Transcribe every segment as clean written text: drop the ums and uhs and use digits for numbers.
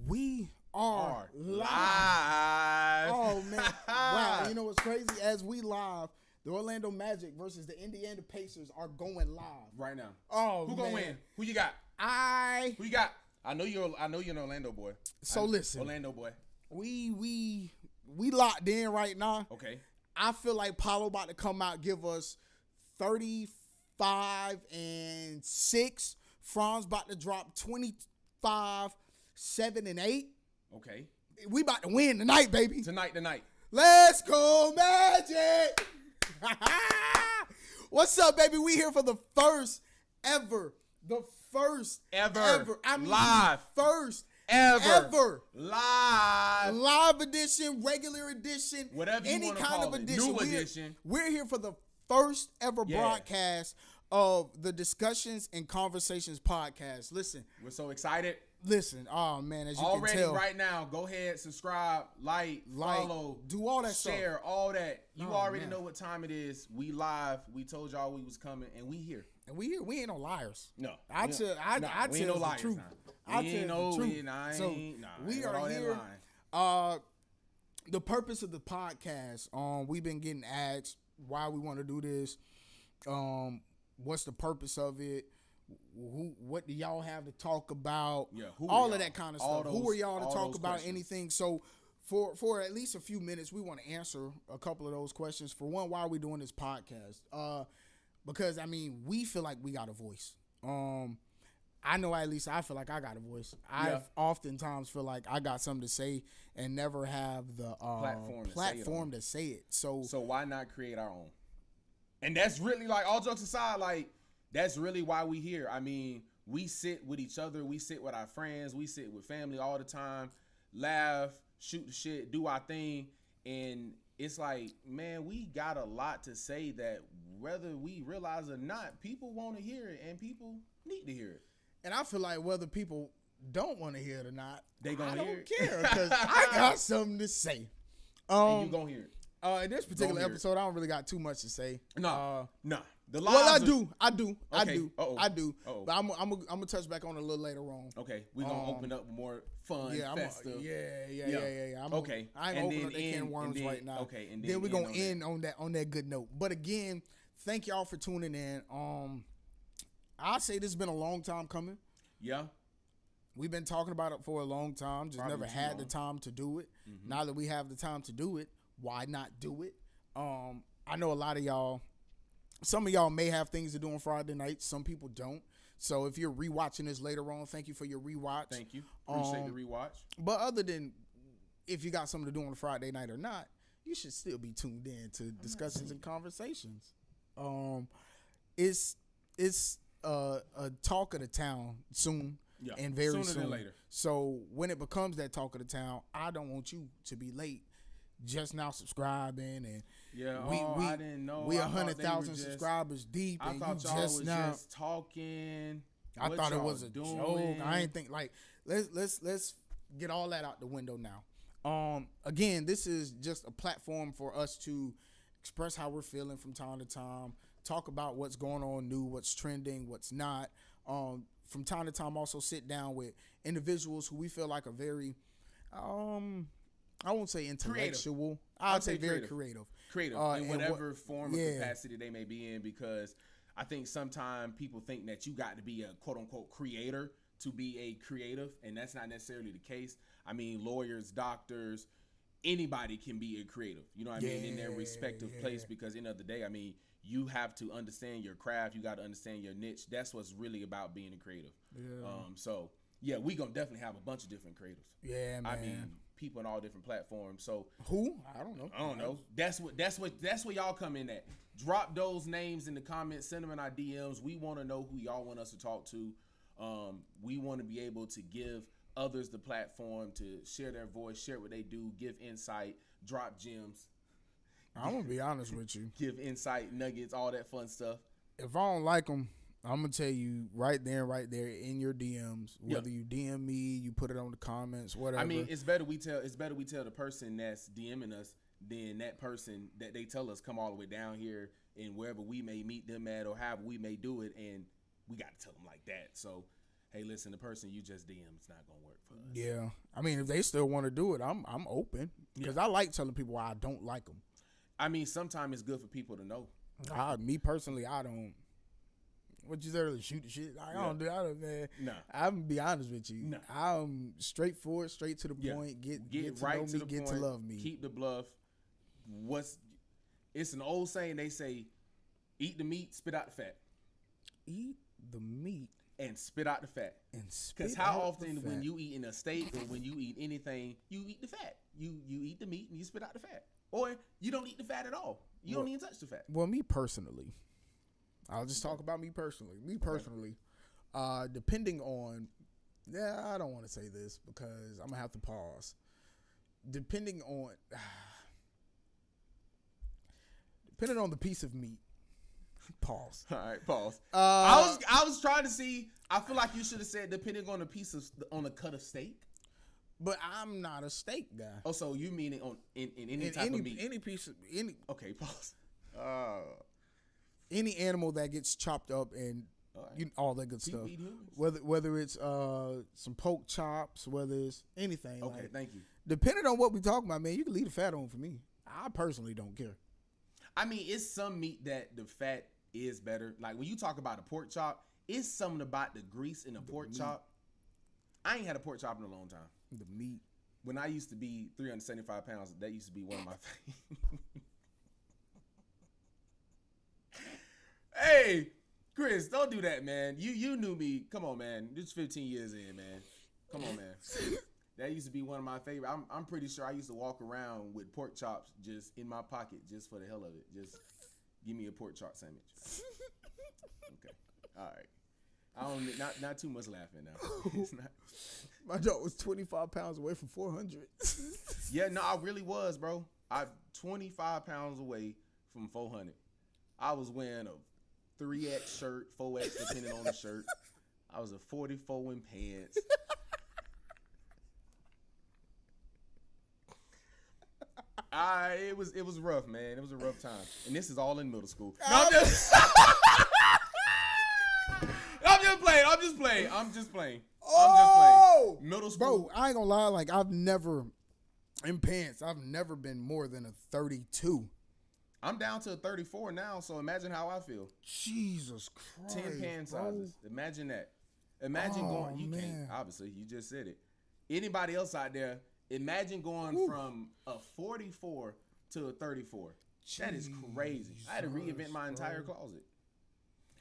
We are live. Oh, man. Wow. You know what's crazy? As we live, the Orlando Magic versus the Indiana Pacers are going live. Right now. Oh, Who gonna win? Who you got? Who you got? I know you're an Orlando boy. Listen. Orlando boy. We locked in right now. Okay. I feel like Paulo about to come out, give us 35 and 6. Franz about to drop 25, 7 and 8. Okay. We about to win tonight, baby. Tonight. Let's go, Magic! What's up, baby? We here for the first ever. I mean, live. First ever. Live edition, regular edition, whatever you any want to kind call of it. edition. New edition. We're here for the first ever broadcast of the Discussions and Konversations podcast. Listen. We're so excited. Listen, oh man, as you already can tell. Right now, go ahead, subscribe, like, follow, do all that share, stuff. all that. You already know what time it is. We live. We told y'all we was coming, and we here. And we here. We ain't no liars. No. I tell the truth. I tell the truth. We are here. The purpose of the podcast, we've been getting asked why we want to do this. What's the purpose of it? What do y'all have to talk about? Yeah, all of that kind of stuff. Who are y'all to talk about questions. anything? So for at least a few minutes, we want to answer a couple of those questions. For one, why are we doing this podcast? Because I mean, we feel like we got a voice. I know at least I feel like I got a voice. I oftentimes feel like I got something to say and never have the platform to say it. So why not create our own? And that's really, like, all jokes aside, like, that's really why we here. I mean, we sit with each other. We sit with our friends. We sit with family all the time, laugh, shoot the shit, do our thing. And it's like, man, we got a lot to say that whether we realize or not, people want to hear it and people need to hear it. And I feel like whether people don't want to hear it or not, they gonna hear it. I don't care because I got something to say. And you gonna hear it. In this particular episode, I don't really got too much to say. No. I do. I do. Uh-oh. But I'm gonna touch back on it a little later on. Okay, we're gonna open up more fun, festive. Yeah. Okay. I ain't opening up that can of worms right now. Okay, and then we're gonna end on that good note. But again, thank y'all for tuning in. I say this has been a long time coming. Yeah. We've been talking about it for a long time. Just Probably never had the time to do it. Mm-hmm. Now that we have the time to do it, why not do it? I know a lot of y'all, some of y'all may have things to do on Friday night. Some people don't. So if you're rewatching this later on, thank you for your rewatch. Thank you. Appreciate the rewatch. But other than if you got something to do on a Friday night or not, you should still be tuned in to Discussions and Konversations. It's a talk of the town soon. Yeah. And very sooner soon. Than later. So when it becomes that talk of the town, I don't want you to be late. Just now subscribing and I didn't know. We 100,000 subscribers deep. I and thought you y'all just was now just talking. I thought it was a doing? joke. I ain't think like let's get all that out the window now. Again, this is just a platform for us to express how we're feeling from time to time. Talk about what's going on new, what's trending, what's not. From time to time, also sit down with individuals who we feel like are very, I won't say intellectual. I'd say very creative. Creative in whatever form or capacity they may be in, because I think sometimes people think that you got to be a quote unquote creator to be a creative, and that's not necessarily the case. I mean, lawyers, doctors, anybody can be a creative, you know what I mean, in their respective place, because at the end of the day, I mean, you have to understand your craft. You got to understand your niche. That's what's really about being a creative. Yeah. We gonna definitely have a bunch of different creatives. Yeah, man. I mean, people on all different platforms. So who? I don't know. That's where y'all come in at. Drop those names in the comments. Send them in our DMs. We want to know who y'all want us to talk to. We want to be able to give others the platform to share their voice, share what they do, give insight, drop gems. I'm going to be honest with you. Give insight, nuggets, all that fun stuff. If I don't like them, I'm going to tell you right there in your DMs, whether you DM me, you put it on the comments, whatever. I mean, it's better we tell the person that's DMing us than that person that they tell us come all the way down here and wherever we may meet them at or however we may do it, and we got to tell them like that. So, hey, listen, the person you just DM is not gonna work for us. Yeah, I mean, if they still want to do it, I'm open because I like telling people why I don't like them. I mean, sometimes it's good for people to know. Me personally, I don't. What you said, shoot the shit. I don't do that, man. Nah. I'm gonna be honest with you. Nah. I'm straightforward, straight to the point. Get right to know me, the get point. to love me. Keep the bluff. It's an old saying. They say, "Eat the meat, spit out the fat." Eat the meat and spit out the fat. Because how often when you eating a steak or when you eat anything, you eat the fat. You eat the meat and you spit out the fat, or you don't eat the fat at all. You don't even touch the fat. Well, me personally. I'll just talk about me personally. Depending on, I don't want to say this because I'm going to have to pause. Depending on the piece of meat. Pause. All right, pause. I was trying to see, I feel like you should have said depending on on a cut of steak. But I'm not a steak guy. Oh, so you mean it in any type of meat? Any piece of, any. Okay, pause. Any animal that gets chopped up and all that good stuff. Eat humans. Whether it's some pork chops, whether it's anything. Okay, like, thank you. Depending on what we talking about, man, you can leave the fat on for me. I personally don't care. I mean, it's some meat that the fat is better. Like when you talk about a pork chop, it's something about the grease in a pork chop. I ain't had a pork chop in a long time. The meat. When I used to be 375 pounds, that used to be one of my favorites. Hey, Chris, don't do that, man. You knew me. Come on, man. This is 15 years in, man. Come on, man. That used to be one of my favorite. I'm pretty sure I used to walk around with pork chops just in my pocket just for the hell of it. Just give me a pork chop sandwich. Okay. All right. I don't not too much laughing now. It's not. My dog was 25 pounds away from 400. Yeah, no, I really was, bro. I'm 25 pounds away from 400. I was wearing a 3X shirt, 4X depending on the shirt. I was a 44 in pants. It was rough, man. It was a rough time. And this is all in middle school. No, I'm just playing. Oh! Middle school. Bro, I ain't gonna lie, like I've never been more than a 32. I'm down to a 34 now, so imagine how I feel. Jesus Christ. 10 pan sizes. Imagine that. You can't, obviously, you just said it. Anybody else out there, imagine going from a 44 to a 34. That is crazy. I had to reinvent my entire closet.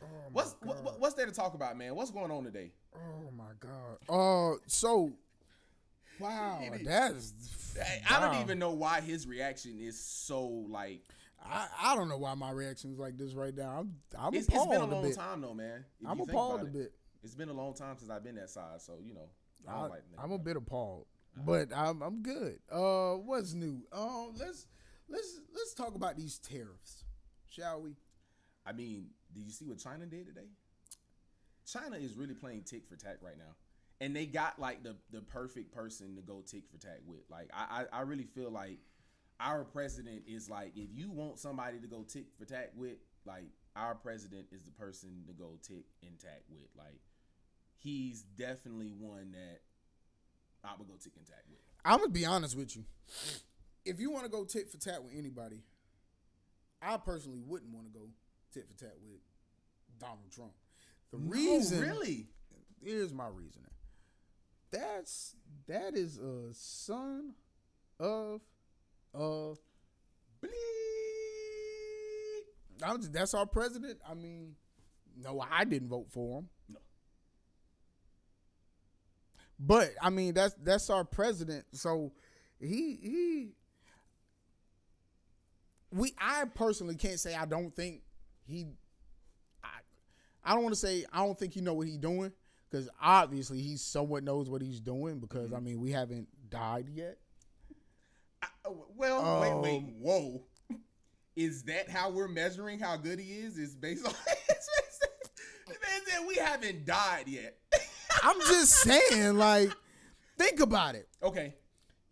Oh what's there to talk about, man? What's going on today? Oh my God. So wow, I don't even know why his reaction is so like. I don't know why my reaction is like this right now. I'm it's appalled. It's been a long time though, man. I'm appalled a bit. It's been a long time since I've been that size, so you know. I'm a bit appalled, but I'm good. What's new? Let's talk about these tariffs, shall we? I mean, did you see what China did today? China is really playing tick for tack right now, and they got like the perfect person to go tick for tack with. Like I really feel like our president is like, if you want somebody to go tick for tack with, like our president is the person to go tick and tack with. Like he's definitely one that I would go tick and tack with. I'm gonna be honest with you. If you want to go tit for tat with anybody, I personally wouldn't want to go tit for tat with Donald Trump. Reason, really, here's my reasoning. That is a son of a bleep. That's our president. I mean, no, I didn't vote for him. No. But I mean, that's our president. So I personally can't say I don't think I don't want to say I don't think he know what he's doing, because obviously he somewhat knows what he's doing, because I mean we haven't died yet. Wait, whoa! Is that how we're measuring how good he is? Is based on the man said we haven't died yet. I'm just saying, like, think about it. Okay.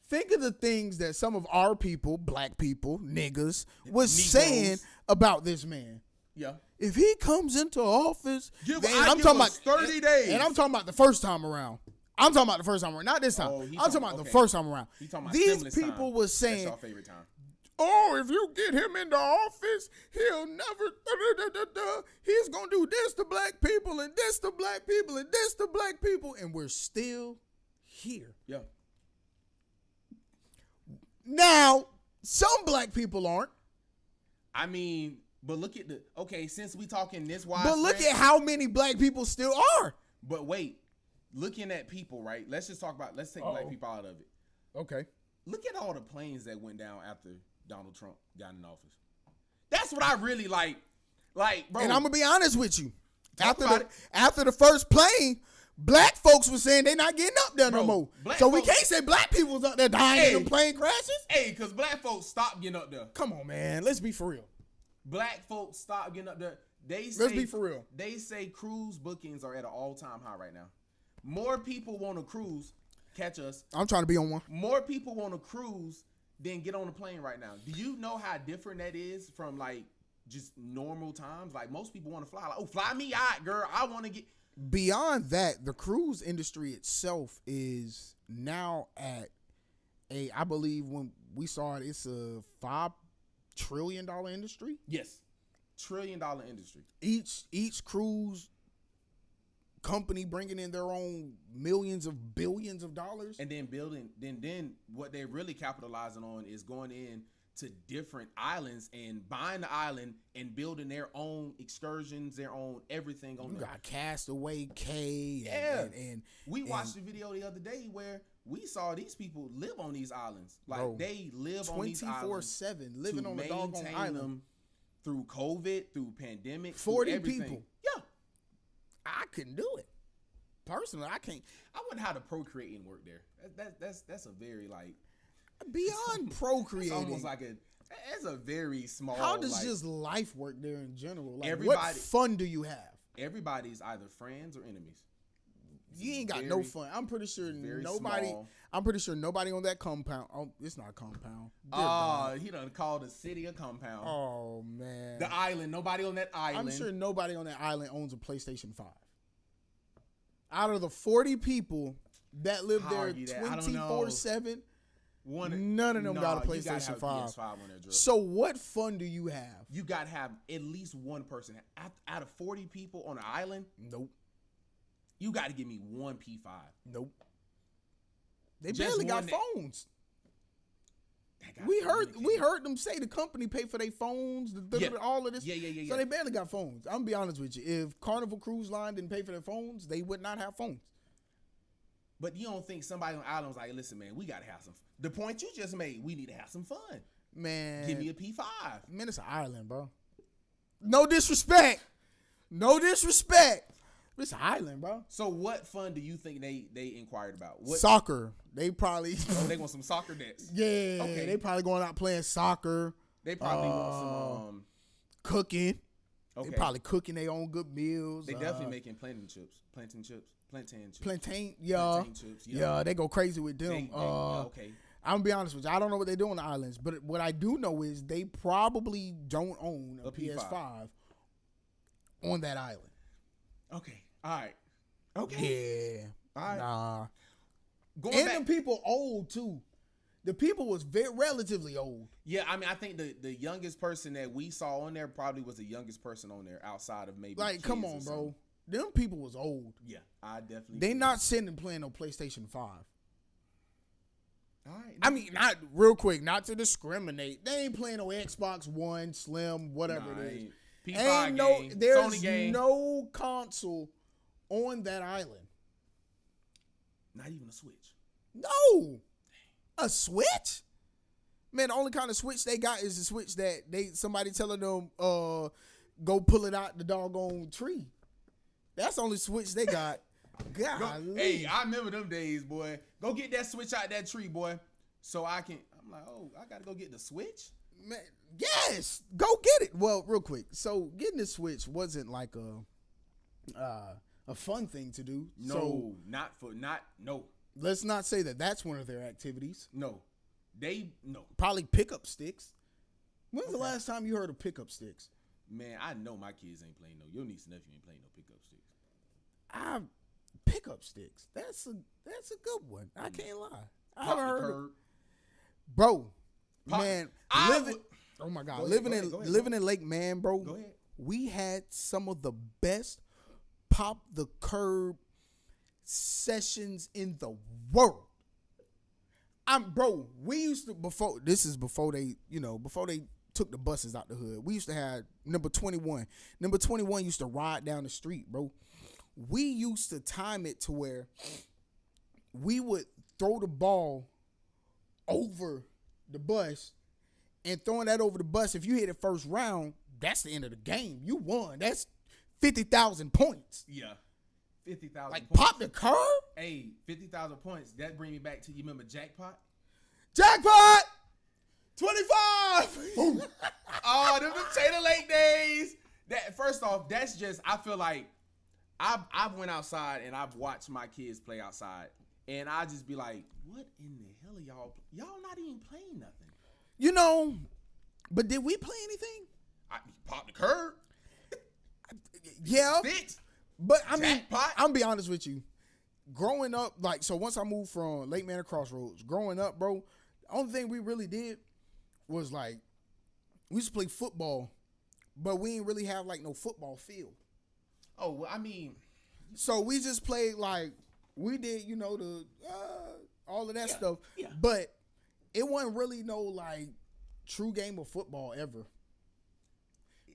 Think of the things that some of our people, black people, niggas, was saying about this man. Yeah. if he comes into office, I'm talking about 30 days. And I'm talking about the first time around. I'm talking about the first time around, not this time. I'm talking about the first time around. These people were saying, that's your favorite time. Oh, if you get him into office, he'll never, he's going to do this to black people and this to black people and this to black people. And we're still here. Yeah. Now, some black people aren't. I mean, but look at since we talking this wide. But look at how many black people still are. But wait, looking at people, right? Let's take black people out of it. Okay. Look at all the planes that went down after Donald Trump got in office. That's what I really like. Like, bro. And I'm gonna be honest with you. After the first plane, black folks were saying they're not getting up there no more. So we can't say black people was up there dying in the plane crashes. Hey, because black folks stopped getting up there. Come on, man. Let's be for real. Black folks stopped getting up there. Let's be for real. They say cruise bookings are at an all-time high right now. More people want to cruise. Catch us. I'm trying to be on one. More people want to cruise than get on a plane right now. Do you know how different that is from like just normal times? Like most people want to fly. Like, oh, fly me out, girl. I want to get. Beyond that, the cruise industry itself is now at I believe when we saw it, it's a $5 trillion industry. Yes, $1 trillion industry. Each cruise company bringing in their own millions of billions of dollars, and then building. Then what they're really capitalizing on is going in to different islands and buying the island and building their own excursions, their own everything on. You got Castaway Cay. And we watched the video the other day where we saw these people live on these islands. Like, bro, they live on these islands 24/7, living on the doggone island through COVID, through pandemic, 40 people. Yeah, I couldn't do it. Personally, I can't. I wouldn't know how to procreating work there. That's a very like beyond procreating. It's almost like it's a very small. How does just life work there in general? Like, what fun do you have? Everybody's either friends or enemies. You ain't got no fun. I'm pretty sure nobody. Small. I'm pretty sure nobody on that compound. Oh, it's not a compound. He done called the city a compound. Oh man, the island. Nobody on that island. I'm sure nobody on that island owns a PlayStation 5. Out of the 40 people that live there 24/7, none of them got a PlayStation 5. So what fun do you have? You got to have at least one person. Out of 40 people on an island? Nope. You got to give me one P5. Nope. They barely got phones. We heard them say the company pay for their phones, all of this. Yeah. So they barely got phones. I'm gonna be honest with you. If Carnival Cruise Line didn't pay for their phones, they would not have phones. But you don't think somebody on the island was like, listen, man, we gotta have some. The point you just made, we need to have some fun. Man, give me a P5. Man, it's an island, bro. No disrespect. It's an island, bro. So what fun do you think they inquired about? Soccer. They probably. They want some soccer nets. Yeah. Okay. They probably going out playing soccer. They probably want some cooking. Okay. They probably cooking their own good meals. They definitely making plantain chips. Plantain chips. Yeah. They go crazy with them. Okay. I'm gonna be honest with you. I don't know what they do on the islands, but what I do know is they probably don't own a PS5 on that island. Okay. All right. Okay. Yeah. All right. Nah. The people old too. The people was relatively old. Yeah, I mean, I think the youngest person that we saw on there probably was the youngest person on there outside of maybe. Like, come on, bro. Them people was old. Yeah, I definitely. They not sitting and playing no PlayStation 5. All right. I mean, not real quick, not to discriminate. They ain't playing no Xbox One, Slim, whatever it is. P5 game, there's Sony game. No console on that island. Not even a Switch. No. A Switch? Man, the only kind of Switch they got is the Switch that somebody telling them go pull it out the doggone tree. That's the only Switch they got. God. Hey, I remember them days, boy. Go get that Switch out that tree, boy. So I'm like, oh, I gotta go get the Switch? Man, yes, go get it. Well, real quick. So getting the Switch wasn't like a fun thing to do. No, no. Let's not say that that's one of their activities. No. Probably pickup sticks. When's the last time you heard of pickup sticks? Man, I know my kids ain't playing no. Your niece and nephew ain't playing no pickup sticks. Pickup sticks. That's a good one. I can't lie. I Pop haven't the heard curb. Bro, Pop- man, I living. would- Oh my God, Go ahead, living go in ahead, go ahead, living in Lake Man, bro. Go ahead. We had some of the best pop the curb sessions in the world. Bro, we used to before they took the buses out the hood. We used to have number 21. Number 21 used to ride down the street, bro. We used to time it to where we would throw the ball over the bus, and throwing that over the bus, if you hit it first round, that's the end of the game. You won. That's 50,000 points. Yeah. 50,000 Like, points. pop the curb? Hey, 50,000 points. That bring me back to, you remember Jackpot? Jackpot! 25! Oh, them Potato Lake days. That first off, that's just, I feel like I've went outside and I've watched my kids play outside, and I just be like, what in the hell are y'all? Y'all not even playing nothing. You know, but did we play anything? I pop the curb. Yeah. Sticks. But I mean, Jackpot. I'm gonna be honest with you. Growing up, like, so once I moved from Lake Man to Crossroads, growing up, bro, the only thing we really did was, like, we used to play football, but we didn't really have, like, no football field. Oh, well, I mean, so we just played, like, we did, the all of that stuff. Yeah. But it wasn't really no, like, true game of football ever.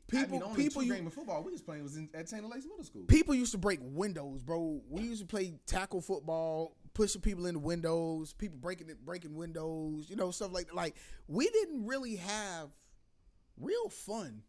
The only true game of football we was playing was at St. Louis Middle School. People used to break windows, bro. We used to play tackle football, pushing people into windows, people breaking windows, stuff like that. Like, we didn't really have real fun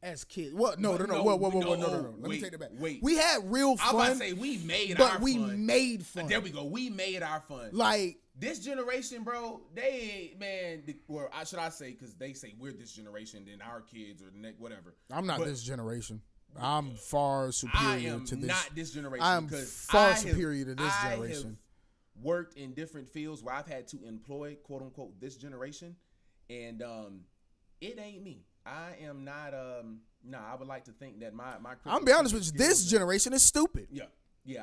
as kids. What? No. Let me take that back. Wait. We had real fun. I'm about to say we made but our we fun. made fun. There we go. We made our fun. Like, this generation, bro, they ain't, man, or should I say, because they say we're this generation, then our kids or whatever. I'm not this generation. I'm far superior to this. I am not this generation. I'm far superior to this generation. I have worked in different fields where I've had to employ, quote unquote, this generation, and it ain't me. I am not. I would like to think that my. I'm be honest with you. This generation is stupid. Yeah.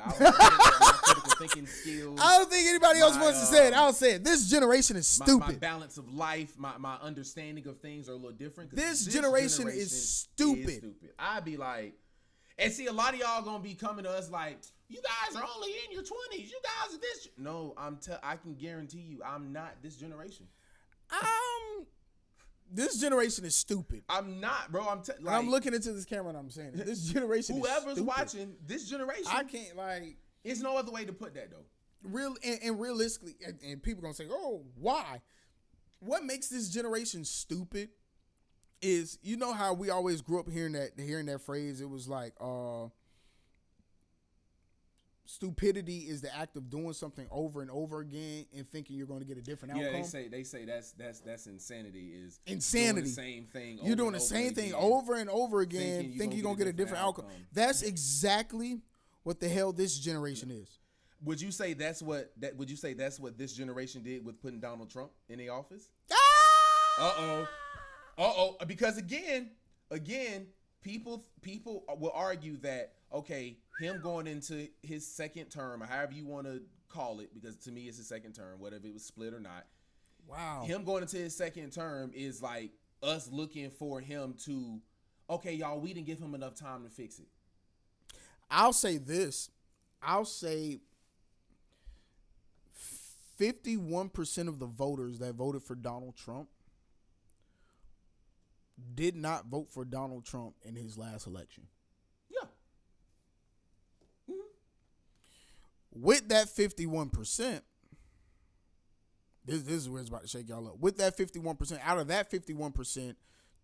I would think that my critical thinking skills. I don't think anybody else wants to say it. I'll say it. This generation is stupid. My balance of life, my understanding of things are a little different. This generation is stupid. I'd be like, and see, a lot of y'all gonna be coming to us like, you guys are only in your 20s. You guys are this. No, I can guarantee you, I'm not this generation. This generation is stupid. I'm not, bro. I'm looking into this camera and I'm saying it. This generation whoever's is stupid. watching, this generation. I can't, like. It's no other way to put that, though. And realistically, and people going to say, oh, why? What makes this generation stupid is, how we always grew up hearing that phrase. It was like, stupidity is the act of doing something over and over again and thinking you're going to get a different outcome. Yeah, they say that's insanity. Is insanity. Doing the same thing. You're doing the same thing over and over again, thinking you're going to get a different outcome. That's exactly what the hell this generation is. Would you say that's what this generation did with putting Donald Trump in the office? Because again, people will argue that, okay, him going into his second term, or however you want to call it, because to me it's his second term, whatever it was split or not. Wow. Him going into his second term is like us looking for him to, okay, y'all, we didn't give him enough time to fix it. I'll say this. I'll say 51% of the voters that voted for Donald Trump did not vote for Donald Trump in his last election. Yeah. Mm-hmm. With that 51%, this is where it's about to shake y'all up. With that 51%, out of that 51%,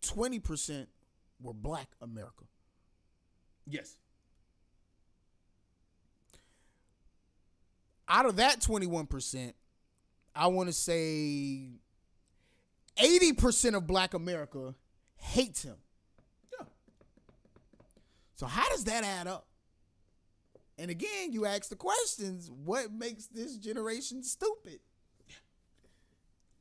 20% were Black America. Yes. Out of that 21%, I want to say 80% of Black America hates him. Yeah. So how does that add up? And again, you ask the questions, what makes this generation stupid?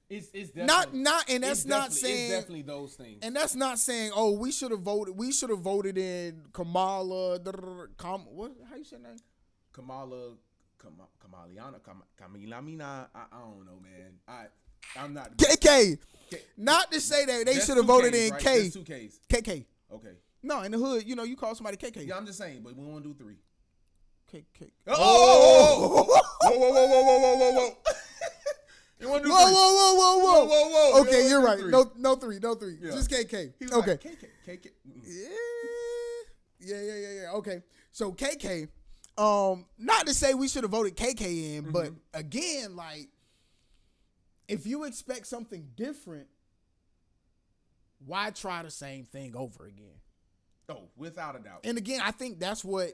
It's definitely and that's not saying it's definitely those things. And that's not saying, oh, we should have voted in Kamala. What? How you say her name? Kamaliana. I don't know, man. I'm not KK. Not to say that they should have voted in right? K. That's 2 Ks. KK. Okay. No, in the hood, you call somebody KK. Yeah, I'm just saying, but we want to do 3. KK. Oh! Whoa! You want to do 3? Whoa. Okay, you're right. 3. No 3. Yeah. Just KK. Okay. Like, KK. Yeah. Okay. So KK, not to say we should have voted KK in, but again, like, if you expect something different, why try the same thing over again? Oh, without a doubt. And again, I think that's what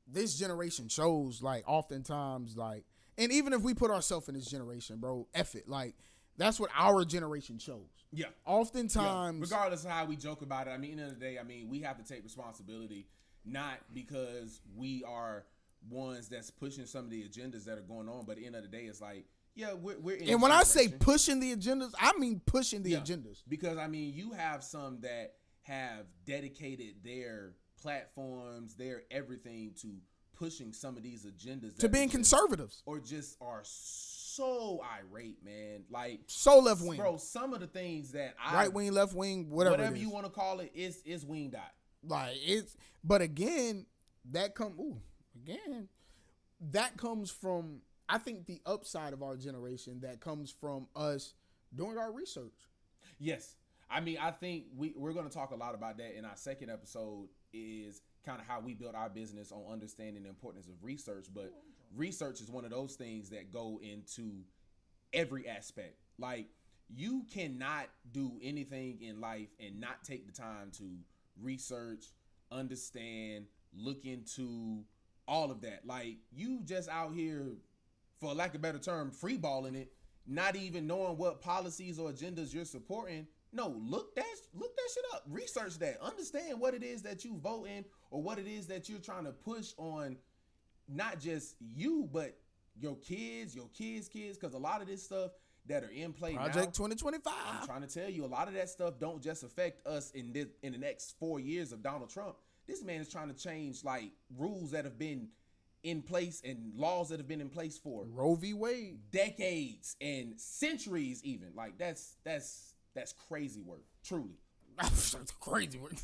this generation shows, like, oftentimes, like, and even if we put ourselves in this generation, bro, F it. Like, that's what our generation shows. Yeah. Oftentimes. Yeah. Regardless of how we joke about it, I mean, at the end of the day, I mean, we have to take responsibility, not because we are ones that's pushing some of the agendas that are going on, but at the end of the day, it's like, yeah, we're in. And when I say pushing the agendas, I mean pushing the agendas. Because, I mean, you have some that have dedicated their platforms, their everything to pushing some of these agendas. To being conservatives. Or just are so irate, man. Like, so left wing. Bro, some of the things that right wing, left wing, whatever you want to call it, is wing dot. Like, but again, that comes from, I think, the upside of our generation that comes from us doing our research. Yes. I mean, I think we're going to talk a lot about that in our second episode, is kind of how we built our business on understanding the importance of research. But research is one of those things that go into every aspect. Like, you cannot do anything in life and not take the time to research, understand, look into all of that. Like, you just out here, for lack of a better term, freeballing it, not even knowing what policies or agendas you're supporting. No, look that shit up. Research that. Understand what it is that you vote in, or what it is that you're trying to push on, not just you, but your kids, because a lot of this stuff that are in play Project now, 2025. I'm trying to tell you, a lot of that stuff don't just affect us in the next 4 years of Donald Trump. This man is trying to change, like, rules that have been in place and laws that have been in place for Roe v. Wade, decades and centuries, even. Like, that's crazy work, truly. That's crazy work.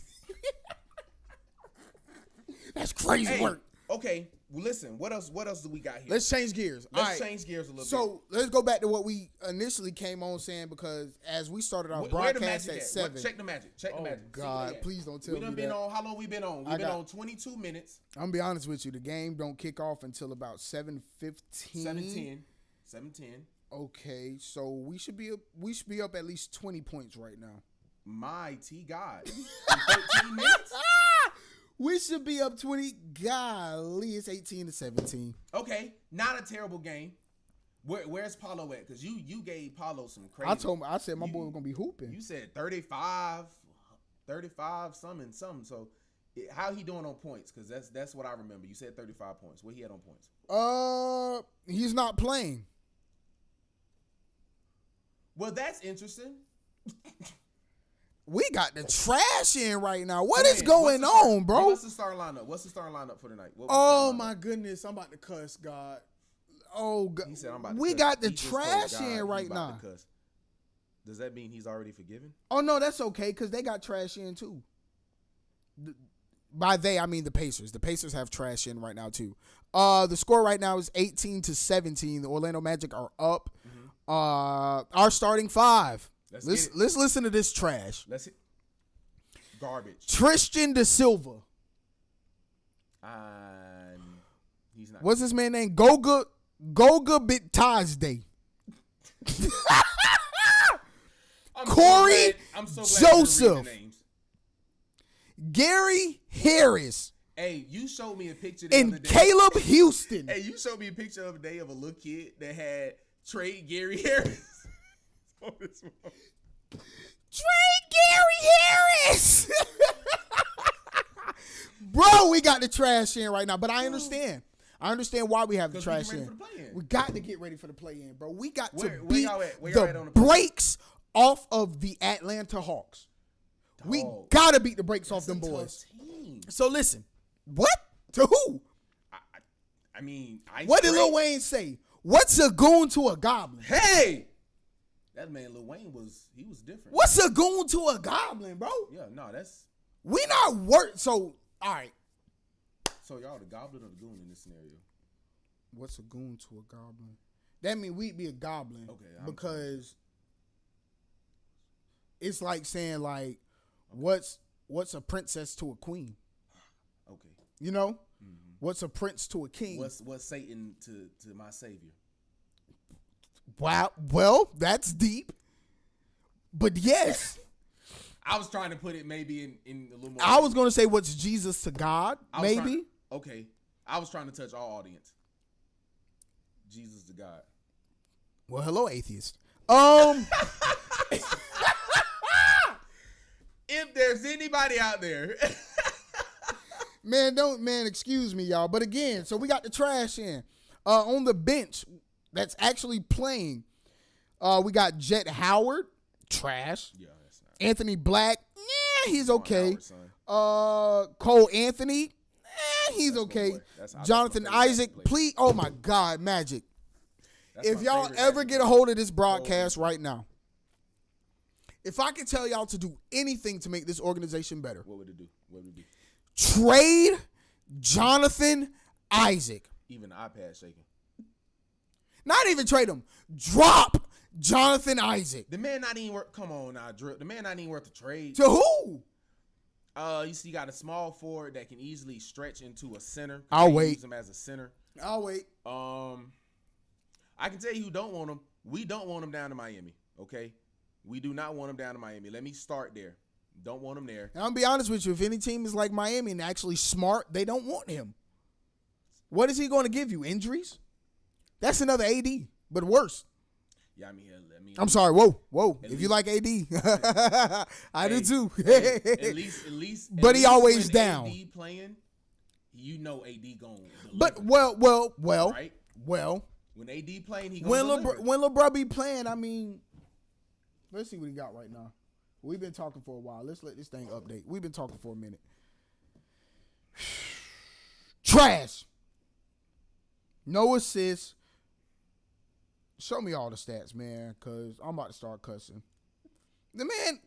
That's crazy work. Okay, well, listen. What else do we got here? Let's change gears. Let's change gears a little bit. So let's go back to what we initially came on saying, because as we started our broadcast at 7. Check the magic. Oh God, please don't tell me that. Been on. How long we been on? We've been on 22 minutes. I'm gonna be honest with you. The game don't kick off until about 7:15. 7:10. Okay, so we should be up at least 20 points right now. Mighty God. In 13 minutes? We should be up 20. Golly, it's 18-17. Okay, not a terrible game. Where's Paulo at? Because you gave Paulo some crazy. I said my boy was gonna be hooping. You said 35, something. So how he doing on points? Because that's what I remember. You said 35 points. What he had on points? He's not playing. Well, that's interesting. We got the trash in right now. What is going on, bro? What's the starting lineup? What's the starting lineup for tonight? Oh my goodness, I'm about to cuss, God. Oh God, he said, I'm about to we cuss. got the trash in right now. Does that mean he's already forgiven? Oh no, that's okay, because they got trash in too. By they, I mean the Pacers. The Pacers have trash in right now too. The score right now is 18-17. The Orlando Magic are up. Our starting 5. Let's listen to this trash. Let's hit garbage. Tristan Da Silva. He's not. What's his man name? Goga Bitazde. Corey Joseph. Gary Harris. Hey, you showed me a picture the other day. Caleb Houston. Hey, you showed me a picture the other day of a little kid that had trade Gary Harris. Trade Gary Harris. Bro, we got the trash in right now, but I understand. I understand why we have the trash in. in. We got to get ready for the play-in, bro. We got to where beat y'all at? the brakes off of the Atlanta Hawks. Dog. We got to beat the brakes off them boys. So listen, what? To who? I mean, what did Lil Wayne say? What's a goon to a goblin? Hey! That man Lil Wayne was different. What's a goon to a goblin, bro? Yeah, no, that's... We not work. So, all right. So y'all the goblin or the goon in this scenario? What's a goon to a goblin? That mean we'd be a goblin. Okay. Because it's like saying like, what's a princess to a queen? Okay. You know? Mm-hmm. What's a prince to a king? What's Satan to my savior? Wow. Well, that's deep. But yes. I was trying to put it maybe in a little more. I was going to say what's Jesus to God, maybe. Okay. I was trying to touch all audience. Jesus to God. Well, hello, atheist. If there's anybody out there. Man, excuse me, y'all. But again, so we got the trash in. On the bench that's actually playing, we got Jet Howard, trash. Yeah, that's not. Anthony Black, he's okay. Howard, Cole Anthony, he's that's okay. Jonathan Isaac, please. Oh my God, Magic. That's if y'all ever get a hold of this broadcast right now, if I could tell y'all to do anything to make this organization better, what would it do? What would it be? Trade Jonathan Isaac. Even the iPad shaking. Not even trade him. Drop Jonathan Isaac. The man not even worth. Come on now, the man not even worth a trade. To who? You see, you got a small forward that can easily stretch into a center. I'll wait. Use him as a center. I'll wait. I can tell you who don't want him. We don't want him down to Miami. Okay, we do not want him down to Miami. Let me start there. Don't want him there. And I'll be honest with you. If any team is like Miami and actually smart, they don't want him. What is he going to give you? Injuries? That's another AD, but worse. Yeah, I'm sorry. Whoa. If you like AD, I do too. At least. But he always down. AD playing, you know AD going. But well. Right? Well. When AD playing, he going. When LeBron be playing, I mean, let's see what he got right now. We've been talking for a while. Let's let this thing update. We've been talking for a minute. Trash. No assists. Show me all the stats, man, because I'm about to start cussing. The man.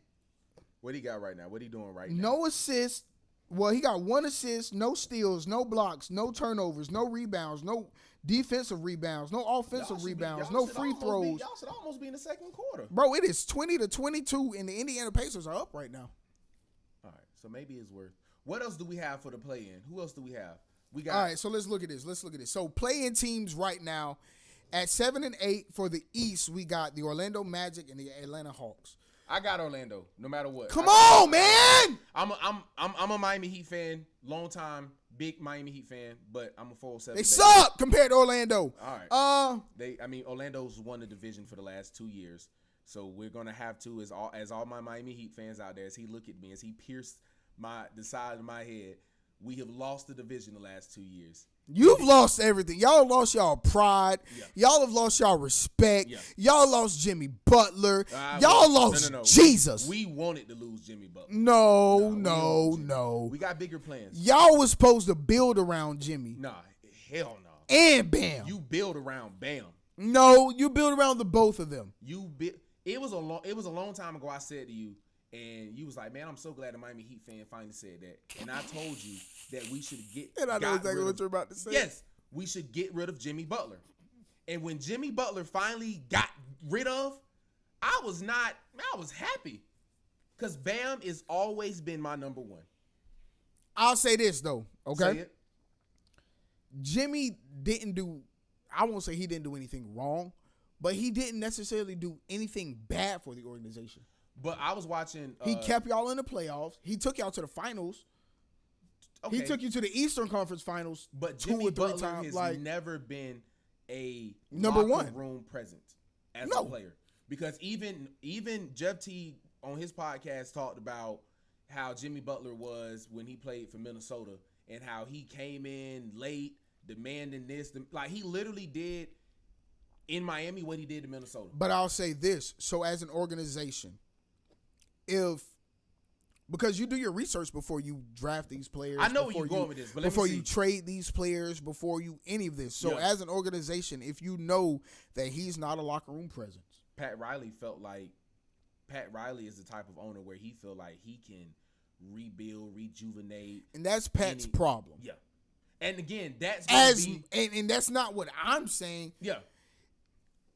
What he got right now? What he doing right now? No assists. Well, he got 1 assist, no steals, no blocks, no turnovers, no rebounds, no defensive rebounds, no offensive rebounds, no free throws. Y'all should almost be in the second quarter. Bro, it is 20-22, and the Indiana Pacers are up right now. All right, so maybe it's worth. What else do we have for the play-in? Who else do we have? We got. All right, so let's look at this. So play-in teams right now at 7 and 8 for the East. We got the Orlando Magic and the Atlanta Hawks. I got Orlando, no matter what. Come on, man! I'm a Miami Heat fan, long time, big Miami Heat fan, but I'm a 407. They suck compared to Orlando. All right. Orlando's won the division for the last 2 years, so we're gonna have to, as all my Miami Heat fans out there, as he look at me, as he pierced the side of my head, we have lost the division the last 2 years. You've lost everything. Y'all have lost y'all pride. Yeah. Y'all have lost y'all respect. Yeah. Y'all lost Jimmy Butler. Y'all lost Jesus. We wanted to lose Jimmy Butler. No. We got bigger plans. Y'all was supposed to build around Jimmy. Nah, hell no. And Bam. You build around Bam. No, you build around the both of them. It was a long time ago I said to you, and you was like, man, I'm so glad a Miami Heat fan finally said that. And I told you that we should And I know exactly what you're about to say. Yes, we should get rid of Jimmy Butler. And when Jimmy Butler finally got rid of, I was happy. Because Bam has always been my number one. I'll say this, though, okay? Say it. Jimmy I won't say he didn't do anything wrong, but he didn't necessarily do anything bad for the organization. But I was watching. He kept y'all in the playoffs. He took y'all to the finals. Okay. He took you to the Eastern Conference Finals. But Jimmy Butler has never been a number one room presence as a player. Because even Jeff T on his podcast talked about how Jimmy Butler was when he played for Minnesota and how he came in late, demanding this. Like, he literally did in Miami what he did in Minnesota. But I'll say this. So as an organization, because you do your research before you draft these players. I know where you're going with this, but before you trade these players, before you any of this. So as an organization, if you know that he's not a locker room presence. Pat Riley is the type of owner where he feel like he can rebuild, rejuvenate. And that's Pat's problem. Yeah. And again, that's and that's not what I'm saying. Yeah.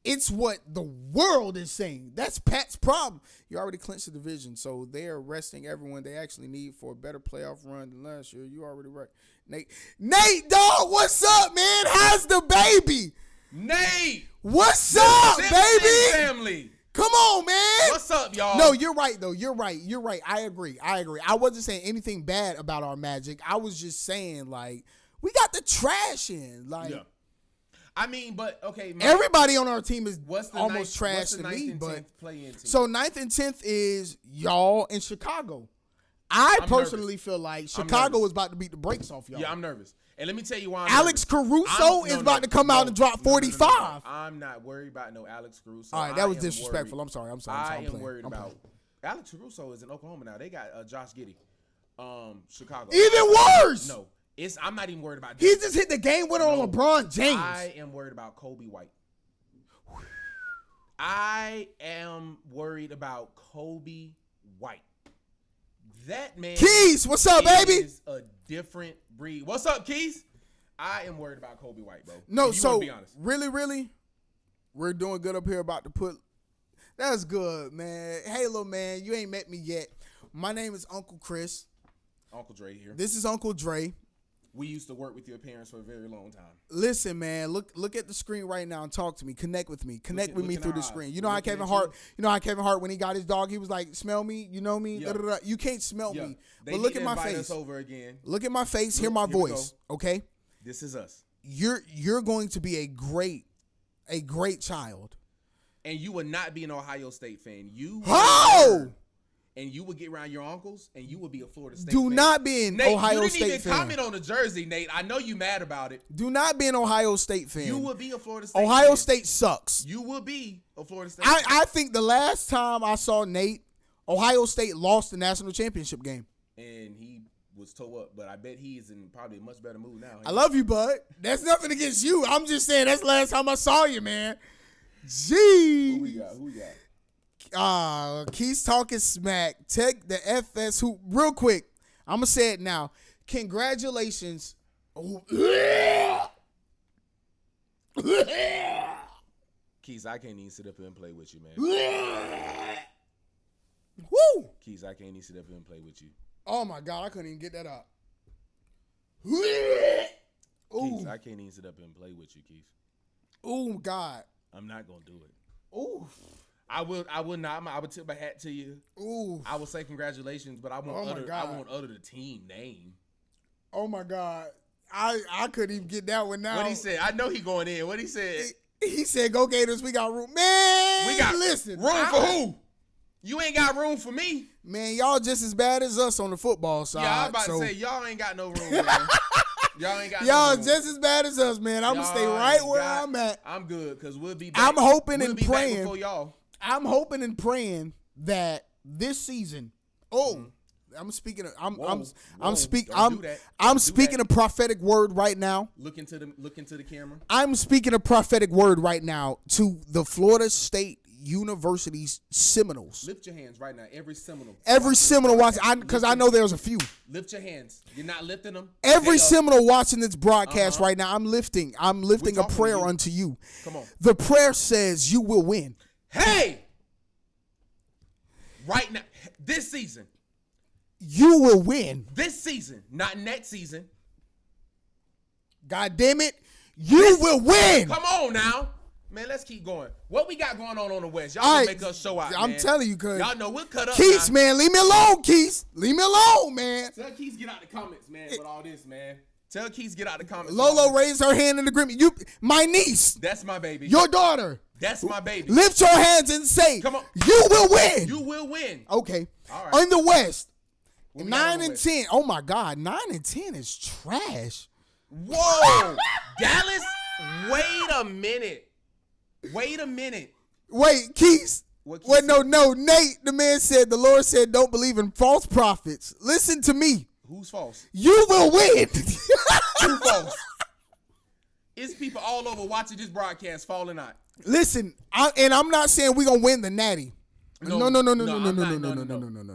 It's what the world is saying. That's Pat's problem. You already clinched the division, so they're resting everyone they actually need for a better playoff run than last year. You already right. Nate, dog, what's up, man? How's the baby? Nate! What's up, baby? Family. Come on, man. What's up, y'all? No, you're right, though. You're right. I agree. I wasn't saying anything bad about our Magic. I was just saying, like, we got the trash in. Like, yeah. I mean, but okay. Everybody on our team is almost trash to me. But so 9th and 10th is y'all in Chicago. I'm personally feel like Chicago is about to beat the brakes off y'all. Yeah, I'm nervous. And let me tell you why. Alex Caruso is about to come out and drop 45. I'm not worried about no Alex Caruso. All right, that was disrespectful. I'm sorry. I am worried about Alex Caruso is in Oklahoma now. They got Josh Giddey, Chicago. Even worse. No. I'm not even worried about that. He just hit the game winner on LeBron James. I am worried about Kobe White. I am worried about Kobe White. That man. Keys, what's up, baby? Is a different breed. What's up, Keys? I am worried about Kobe White, bro. No, so be honest. really, we're doing good up here about to put. That's good, man. Halo, man, you ain't met me yet. My name is Uncle Chris. Uncle Dre here. This is Uncle Dre. We used to work with your parents for a very long time. Listen, man, look at the screen right now and talk to me. Connect with me. Connect with me through the screen. You know how Kevin Hart, when he got his dog, he was like, "Smell me, you know me." Yeah. You can't smell me. But look at my face. Over again. Look at my face, hear my voice, okay? This is us. You're going to be a great child. And you would not be an Ohio State fan. And you would get around your uncles, and you would be a Florida State fan. Do not be an Ohio State fan. You didn't even comment on the jersey, Nate. I know you mad about it. Do not be an Ohio State fan. You would be a Florida State fan. Ohio State sucks. You will be a Florida State fan. I think the last time I saw Nate, Ohio State lost the national championship game. And he was toe up, but I bet he is in probably a much better mood now. I love you, bud. That's nothing against you. I'm just saying that's the last time I saw you, man. Jeez. Who we got? Keith's talking smack. Take the FS hoop real quick. I'm gonna say it now. Congratulations. Keith, I can't even sit up here and play with you, man. Woo! Keith, I can't even sit up here and play with you. Oh my God, I couldn't even get that up. Keith, I can't even sit up here and play with you, Keith. Oh God. I'm not gonna do it. Ooh. I will not. I would tip my hat to you. Ooh. I will say congratulations, but I won't utter the team name. Oh my God. I couldn't even get that one now. What he said? I know he going in. What he said? He said, "Go Gators, we got room." Man, we got room for who? You ain't got room for me. Man, y'all just as bad as us on the football side. Yeah, I was about to say, y'all ain't got no room, man. Y'all ain't got y'all just as bad as us, man. I'm going to stay right where I'm at. I'm good because we'll be back. I'm hoping and praying. Before y'all. I'm hoping and praying that this season, I'm speaking a prophetic word right now. Look into the camera. I'm speaking a prophetic word right now to the Florida State University's Seminoles. Lift your hands right now. Every Seminole watching, because I know there's a few. Lift your hands. You're not lifting them. Every Seminole watching this broadcast right now, I'm lifting a prayer unto you. Come on. The prayer says you will win. Hey! Right now, this season. You will win. This season, not next season. God damn it. You will win. Come on now. Man, let's keep going. What we got going on the West? Y'all gonna make us show out, man. I'm telling you, cuz. Y'all know we'll cut up. Keith, man, leave me alone, Keith. Leave me alone, man. Tell Keith get out the comments, man, with all this, man. Tell Keith get out the comments. Lolo raised her hand in agreement. My niece. That's my baby. Your daughter. That's my baby. Lift your hands and say, come on. You will win. You will win. Okay. All right. In the West, 9 and 10. Oh, my God. 9 and 10 is trash. Whoa, Dallas. Wait a minute. Wait, Keith. Wait, no, Nate, the man said, the Lord said, don't believe in false prophets. Listen to me. Who's false? You will win. Who's false? It's people all over watching this broadcast falling out. Listen, I'm not saying we're going to win the Natty. No.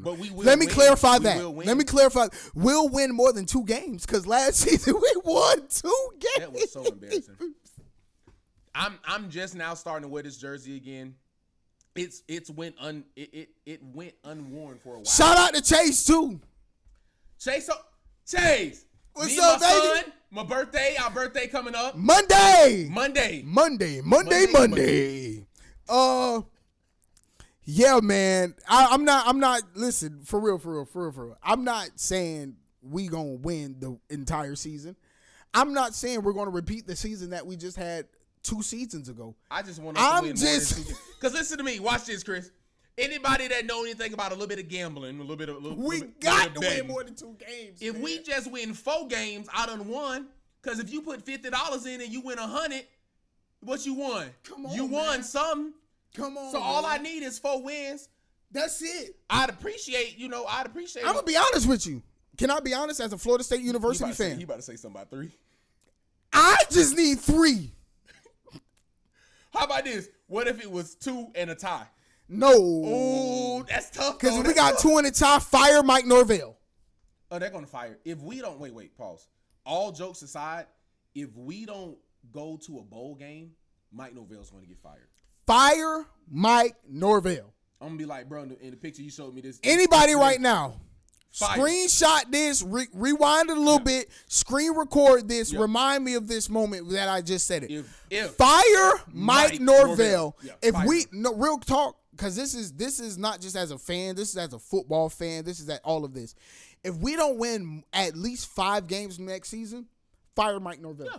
But we will. Let me clarify that. Let me clarify. We'll win more than 2 games because last season we won 2 games. That was so embarrassing. I'm just now starting to wear this jersey again. It went unworn for a while. Shout out to Chase too. Chase. What's up, baby? Son, my birthday, our birthday coming up. Monday. Yeah, man. I'm not. Listen, for real. I'm not saying we gonna win the entire season. I'm not saying we're gonna repeat the season that we just had 2 seasons ago. I just want us to win more than 2 games. Because listen to me. Watch this, Chris. Anybody that know anything about a little bit of gambling, we got to win more than 2 games. If we just win 4 games, I done won. Because if you put $50 in and you win 100, what you won? Come on, you won something. Come on. So all I need is 4 wins. That's it. I'd appreciate. I'm gonna be honest with you. Can I be honest as a Florida State University fan? He about to say something about 3. I just need 3. How about this? What if it was 2 and a tie? No. Oh, that's tough. Because if we got 2 in the tie, fire Mike Norvell. Oh, they're gonna fire. If we don't wait, pause. All jokes aside, if we don't go to a bowl game, Mike Norvell's going to get fired. Fire Mike Norvell. I'm gonna be like, bro, in the picture you showed me this. Anybody right now, fire. Screenshot this, rewind it a little bit, screen record this, remind me of this moment that I just said it. If fire Mike Norvell. If fire. Real talk, because this is not just as a fan, this is as a football fan, this is at all of this. If we don't win at least 5 games next season, fire Mike Norvell. Yeah.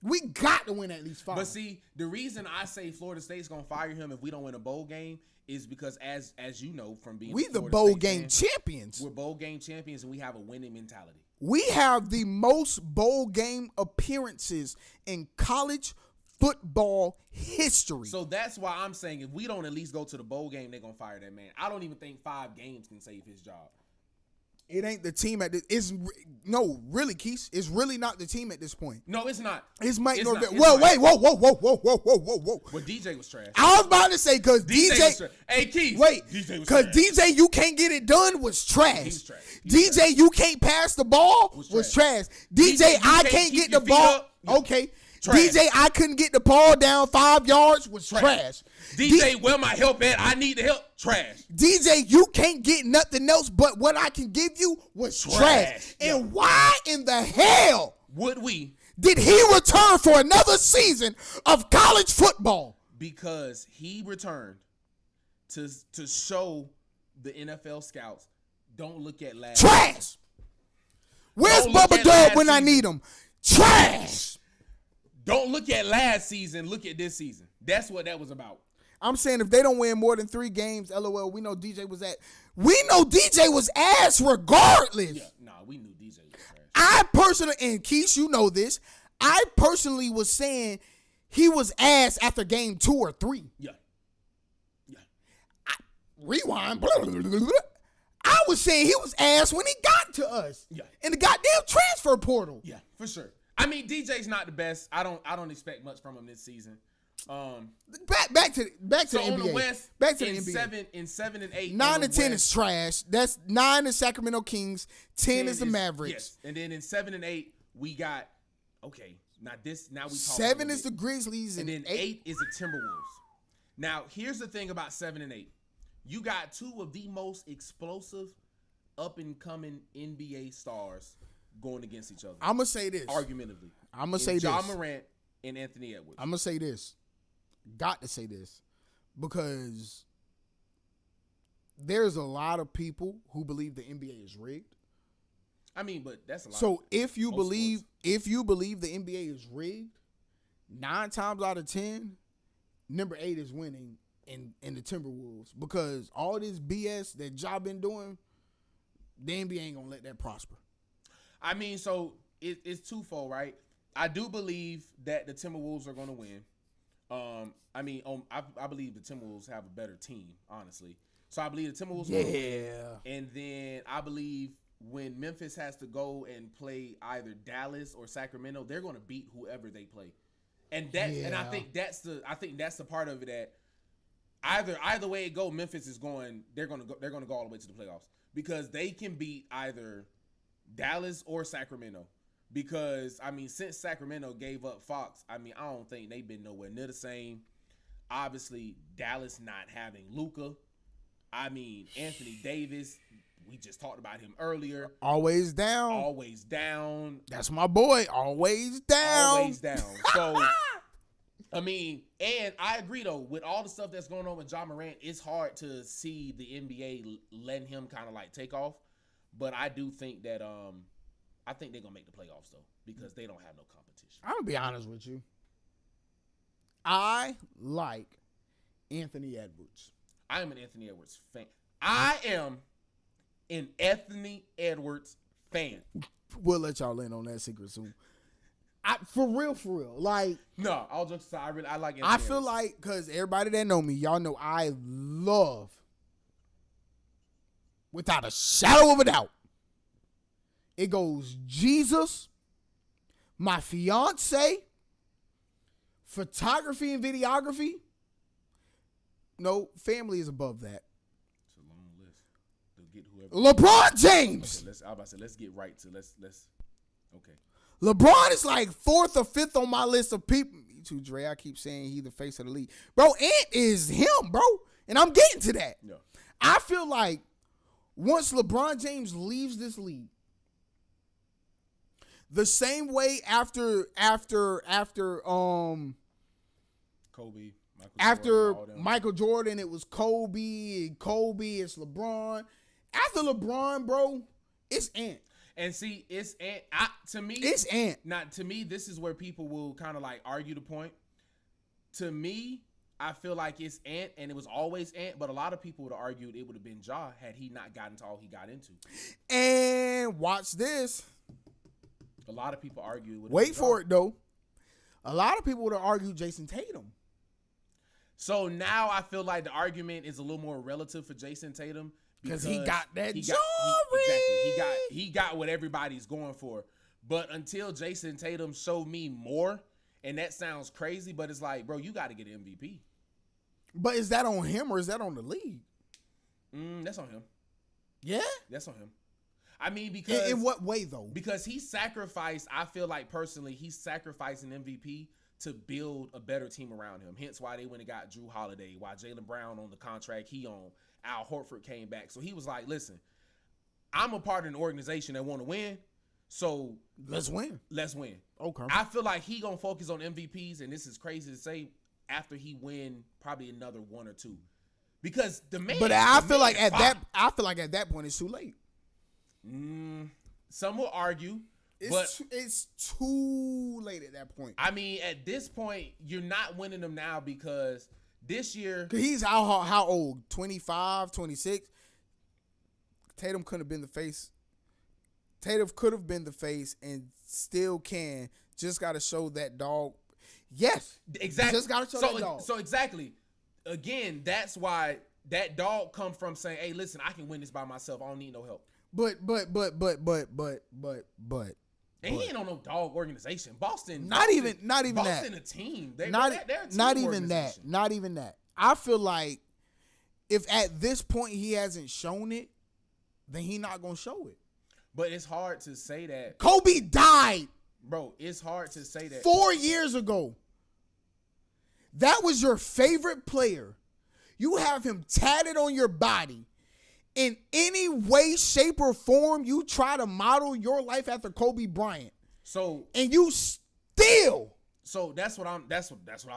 We got to win at least 5. But see, the reason I say Florida State's gonna fire him if we don't win a bowl game is because as you know from being we the bowl game champions. We're bowl game champions and we have a winning mentality. We have the most bowl game appearances in college football history. So that's why I'm saying if we don't at least go to the bowl game, they're gonna fire that man. I don't even think 5 games can save his job. It ain't the team at this. Really, Keith. It's really not the team at this point. No, it's not. It's Mike Norvell. Well, wait, whoa. Well, DJ was trash. I was about to say because DJ. Hey, Keith. Wait, because DJ, you can't get it done was trash. He was trash. DJ, you can't pass the ball was trash. DJ, I can't get the ball. Okay. Trash. DJ, I couldn't get the ball down 5 yards was trash. DJ, where my help at? I need the help. Trash. DJ, you can't get nothing else but what I can give you was trash. And why in the hell did he return for another season of college football? Because he returned to show the NFL scouts, don't look at last trash. Season. Where's Bubba Dub when I need him? Trash. Don't look at last season. Look at this season. That's what that was about. I'm saying if they don't win more than 3 games, LOL, we know DJ was ass regardless. Yeah, we knew DJ was trash. I personally, and Keith, you know this, I personally was saying he was ass after game 2 or 3. Yeah. Rewind. Blah, blah, blah, blah. I was saying he was ass when he got to us. Yeah. In the goddamn transfer portal. Yeah, for sure. I mean, DJ's not the best. I don't expect much from him this season. Back to the NBA. On the West, back to the NBA. In 7 and 8. 9 and 10 is trash. That's 9 is Sacramento Kings. 10 is the Mavericks. Yes. And then in 7 and 8, we got Now we talk. 7 is the Grizzlies, and then 8 is the Timberwolves. Now here's the thing about 7 and 8. You got 2 of the most explosive, up and coming NBA stars going against each other. I'm gonna say this. Argumentatively. I'm gonna say this. Ja Morant and Anthony Edwards. I'm gonna say this. Got to say this. Because there's a lot of people who believe the NBA is rigged. I mean, but that's a lot. So if you believe the NBA is rigged, 9 times out of 10, number 8 is winning in the Timberwolves. Because all this BS that Ja been doing, the NBA ain't gonna let that prosper. I mean, so it's twofold, right? I do believe that the Timberwolves are going to win. I believe the Timberwolves have a better team, honestly. So I believe the Timberwolves will win. And then I believe when Memphis has to go and play either Dallas or Sacramento, they're going to beat whoever they play. And and I think that's the part of it that either way it go, Memphis is going. They're going to go all the way to the playoffs because they can beat either Dallas or Sacramento. Because, since Sacramento gave up Fox, I don't think they've been nowhere near the same. Obviously, Dallas not having Luka. Anthony Davis, we just talked about him earlier. Always down. Always down. That's my boy. Always down. Always down. So, and I agree, though, with all the stuff that's going on with Ja Morant, it's hard to see the NBA letting him kind of, take off. But I do think that I think they're going to make the playoffs, though, because they don't have no competition. I'm going to be honest with you. I like Anthony Edwards. I am an Anthony Edwards fan. I am an Anthony Edwards fan. We'll let y'all in on that secret soon. For real. No, I'll just say I like Anthony I feel Edwards. like, because everybody that know me, y'all know I love, without a shadow of a doubt, it goes Jesus, my fiance, photography and videography. No, family is above that. It's a long list. They'll get whoever. LeBron James. Okay, let's get right to let's. Okay. LeBron is like 4th or 5th on my list of people. Me too, Dre. I keep saying he the face of the league, bro. Ant is him, bro, and I'm getting to that. Yeah. I feel like once LeBron James leaves this league, the same way after Kobe, Michael Jordan, it was Kobe, it's LeBron. After LeBron, bro, it's Ant. And see, it's Ant. To me, it's Ant. Not to me. This is where people will kind of argue the point. To me, I feel like it's Ant, and it was always Ant. But a lot of people would have argued it would have been Ja had he not gotten to all he got into. And watch this. A lot of people argue. Wait for it, though. A lot of people would have argued Jason Tatum. So now I feel like the argument is a little more relative for Jason Tatum because he got that jewelry. He got what everybody's going for. But until Jason Tatum showed me more, and that sounds crazy, but it's like, bro, you got to get an MVP. But is that on him or is that on the league? That's on him. Yeah? That's on him. Because in what way though? Because he sacrificed. I feel like personally, he sacrificed an MVP to build a better team around him. Hence why they went and got Drew Holiday. Why Jaylen Brown on the contract he on. Al Horford came back. So he was like, "Listen, I'm a part of an organization that want to win. So let's win. Okay. I feel like he gonna focus on MVPs, and this is crazy to say after he win probably another 1 or 2, because the man. But I feel like at that point it's too late. Some will argue, it's too late at that point. At this point, you're not winning them now because this year... He's how old? 25, 26? Tatum could have been the face. Tatum could have been the face and still can. Just got to show that dog. Yes. Exactly. Just got to show that dog. So exactly. Again, that's why that dog come from saying, hey, listen, I can win this by myself. I don't need no help. But. And he ain't on no dog organization. Boston. Not even Boston that. Boston a team. They're a team not even that. Not even that. I feel like if at this point he hasn't shown it, then he not gonna show it. But it's hard to say that. Kobe died. Bro, it's hard to say that. 4 years ago. That was your favorite player. You have him tatted on your body. In any way, shape, or form, you try to model your life after Kobe Bryant. And you still. So that's what I was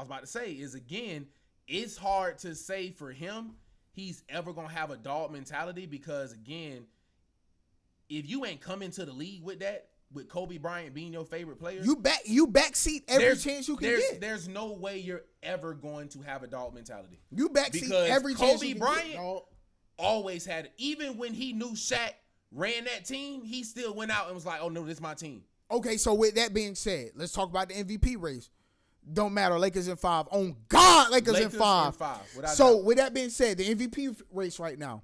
about to say is, again, it's hard to say for him he's ever gonna have a dog mentality because, again, if you ain't come into the league with that, with Kobe Bryant being your favorite player, you backseat every chance you can get. There's no way you're ever going to have a dog mentality. You backseat every chance you can Kobe Bryant get, dog. Always had it. Even when he knew Shaq ran that team, he still went out and was like, "Oh no, this is my team." Okay, so with that being said, let's talk about the MVP race. Don't matter. Lakers in 5. On God, Lakers in 5. So with that being said, the MVP race right now,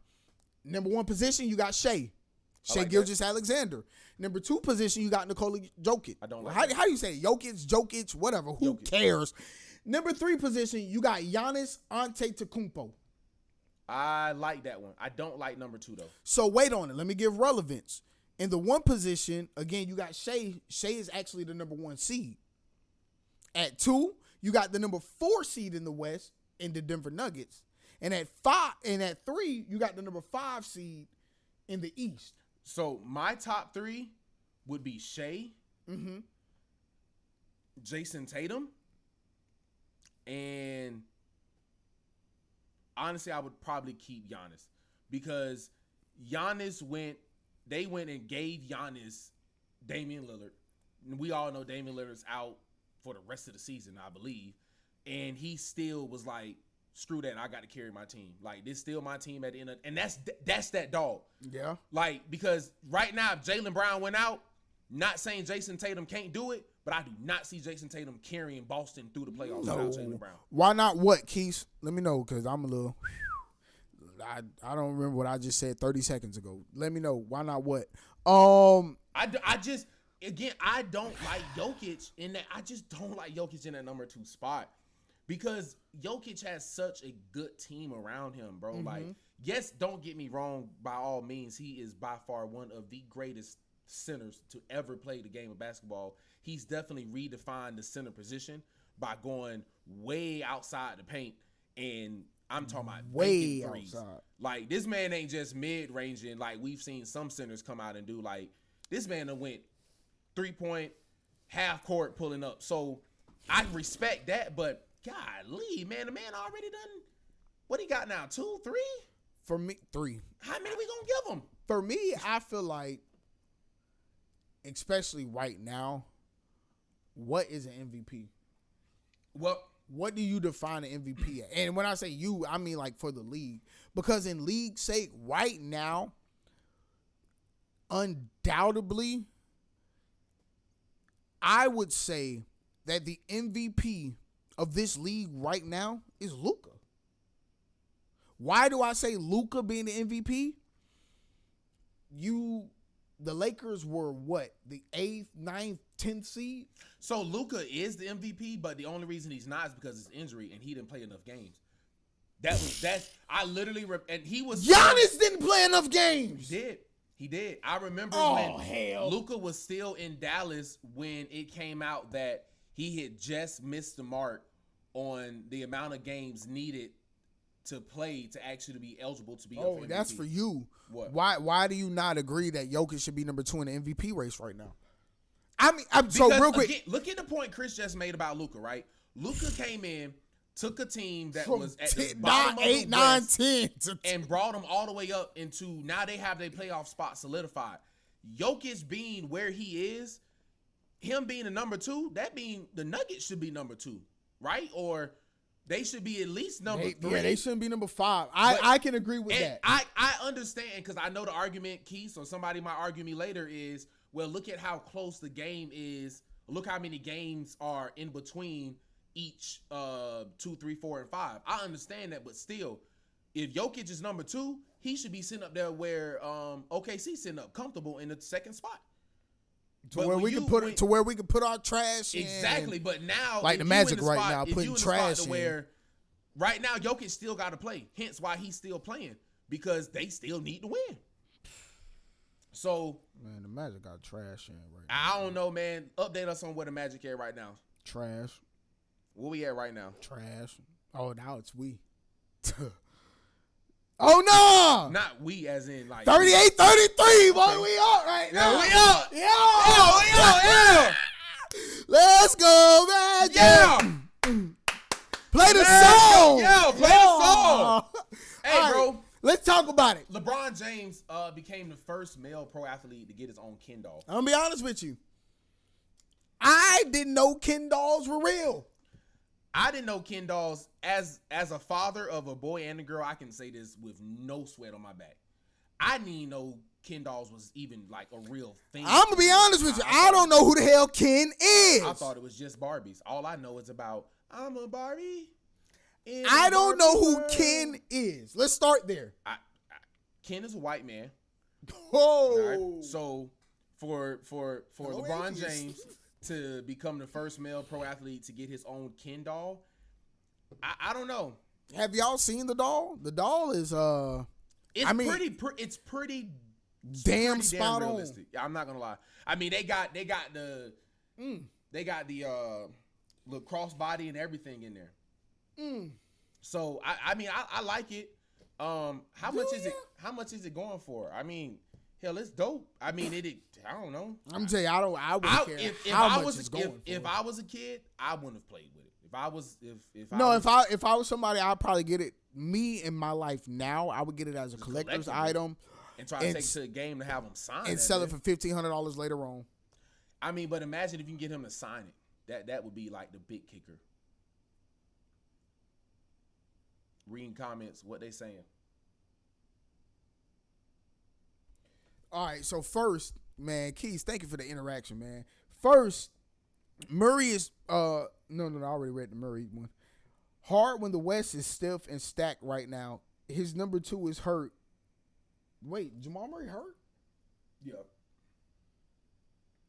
number 1 position, you got Shai Gilgeous-Alexander. Number 2 position, you got Nikola Jokic. I don't like how do you say it? Jokic, whatever. Who cares? Number 3 position, you got Giannis Antetokounmpo. I like that one. I don't like number 2 though. So wait on it. Let me give relevance. In the 1 position, again, you got Shai. Shai is actually the number 1 seed. At 2, you got the number 4 seed in the West in the Denver Nuggets. And at 3, you got the number 5 seed in the East. So my top 3 would be Shai, Jason Tatum, and honestly, I would probably keep Giannis because Giannis went and gave Giannis Damian Lillard. And we all know Damian Lillard's out for the rest of the season, I believe. And he still was like, screw that, I got to carry my team. Like, this still my team at the end of, and that's that dog. Yeah. Like, because right now, if Jaylen Brown went out, not saying Jason Tatum can't do it, but I do not see Jason Tatum carrying Boston through the playoffs without Jaylen Brown. Why not what, Keith? Let me know, because I'm a little... I don't remember what I just said 30 seconds ago. Let me know. Why not what? I just, again, I don't like Jokic in that. I just don't like Jokic in that number 2 spot because Jokic has such a good team around him, bro. Like, yes, don't get me wrong. By all means, he is by far one of the greatest centers to ever play the game of basketball. He's definitely redefined the center position by going way outside the paint, and I'm talking about way threes. Outside. Like, this man ain't just mid-ranging like we've seen some centers come out and do. Like, this man done went 3-point, half court pulling up. So I respect that, but golly, man, the man already done. What he got now? 2, 3? For me, 3. How many we gonna give him? For me, I feel like, especially right now, what is an MVP? Well, what do you define an MVP at? And when I say you, I mean like for the league. Because in league's sake, right now, undoubtedly, I would say that the MVP of this league right now is Luka. Why do I say Luka being the MVP? The Lakers were what? The 8th, 9th, 10th seed? So Luka is the MVP, but the only reason he's not is because of his injury and he didn't play enough games. I literally, and he was. Giannis didn't play enough games. He did. I remember when Luka was still in Dallas when it came out that he had just missed the mark on the amount of games needed to play to actually be eligible to be up for MVP. That's for you. What? Why do you not agree that Jokic should be number 2 in the MVP race right now? I mean, so real quick. Again, look at the point Chris just made about Luka, right? Luka came in, took a team that from was at the bottom of the 9, West 10 and brought them all the way up into, now they have their playoff spot solidified. Jokic being where he is, him being the number 2, that means the Nuggets should be number 2, right? Or they should be at least number 3. Yeah, they shouldn't be number 5. I can agree with that. I understand, because I know the argument, Keith, so somebody might argue me later, is, well, look at how close the game is. Look how many games are in between each 2, 3, 4, and 5. I understand that, but still, if Jokic is number 2, he should be sitting up there where OKC sitting up comfortable in the 2nd spot. To where we can put our trash in. Exactly, but now like the Magic right now, putting trash in. Where right now Jokic still got to play. Hence why he's still playing, because they still need to win. So, man, the Magic got trash in right now. I don't know, man. Update us on where the Magic at right now. Trash. Where we at right now? Trash. Oh, now it's we. Oh, no. Not we as in like 38, 33. Boy, we up right now. Yeah, we up. Yeah. Let's go, Magic. Yeah. Play the song. Yeah, play the song. Hey, right, bro. Let's talk about it. LeBron James became the first male pro athlete to get his own Ken doll. I'm going to be honest with you. I didn't know Ken dolls were real. I didn't know Ken dolls. As a father of a boy and a girl, I can say this with no sweat on my back. I didn't know Ken dolls was even like a real thing. I'm gonna be honest with you. I don't know who the hell Ken is. I thought it was just Barbies. All I know is about I'm a Barbie. I don't know who Ken is. Let's start there. Ken is a white man. Oh, right? So for LeBron James to become the first male pro athlete to get his own Ken doll, I don't know. Have y'all seen the doll? The doll is it's pretty damn spot on. Realistic. I'm not gonna lie. I mean, they got the little crossbody and everything in there. So I like it. How much is it? How much is it going for? I mean, hell, it's dope. I mean, I don't know. I'm telling you, I wouldn't care how much it's going for. If I was a kid, I wouldn't have played with it. If I was somebody, I'd probably get it. Me in my life now, I would get it as a collector's item and try to take it to a game to have them sign and sell it for $1,500 later on. I mean, but imagine if you can get him to sign it. That would be like the big kicker. Reading comments, what they saying. All right, so first, man, Keys, thank you for the interaction, man. First, Murray is no, I already read the Murray one. Hard when the West is stiff and stacked right now. His number 2 is hurt. Wait, Jamal Murray hurt? Yep.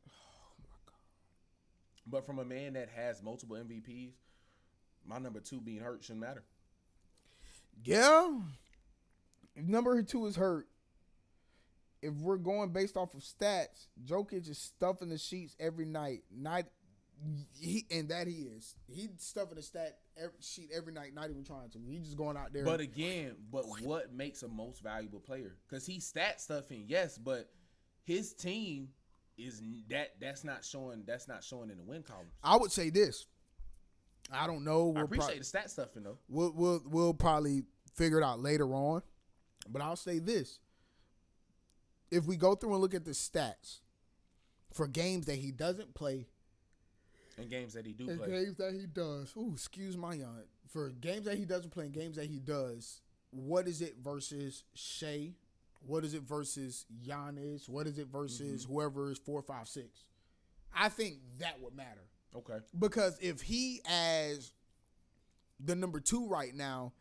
Oh my God. But from a man that has multiple MVPs, my number 2 being hurt shouldn't matter. Yeah. If number 2 is hurt, if we're going based off of stats, Jokic is stuffing the sheets every night. He is. He's stuffing the sheet every night, not even trying to. He's just going out there. But what makes a most valuable player? Because he's stat stuffing, yes, but his team is that's not showing in the win columns. I would say this. I don't know. I appreciate the stat stuffing though. We'll probably figure it out later on. But I'll say this. If we go through and look at the stats for games that he doesn't play and games that he do play. Games that he does. Ooh, excuse my yawn. For games that he doesn't play and games that he does, what is it versus Shea? What is it versus Giannis? What is it versus whoever is 4, 5, 6? I think that would matter. Okay. Because if he as the number 2 right now,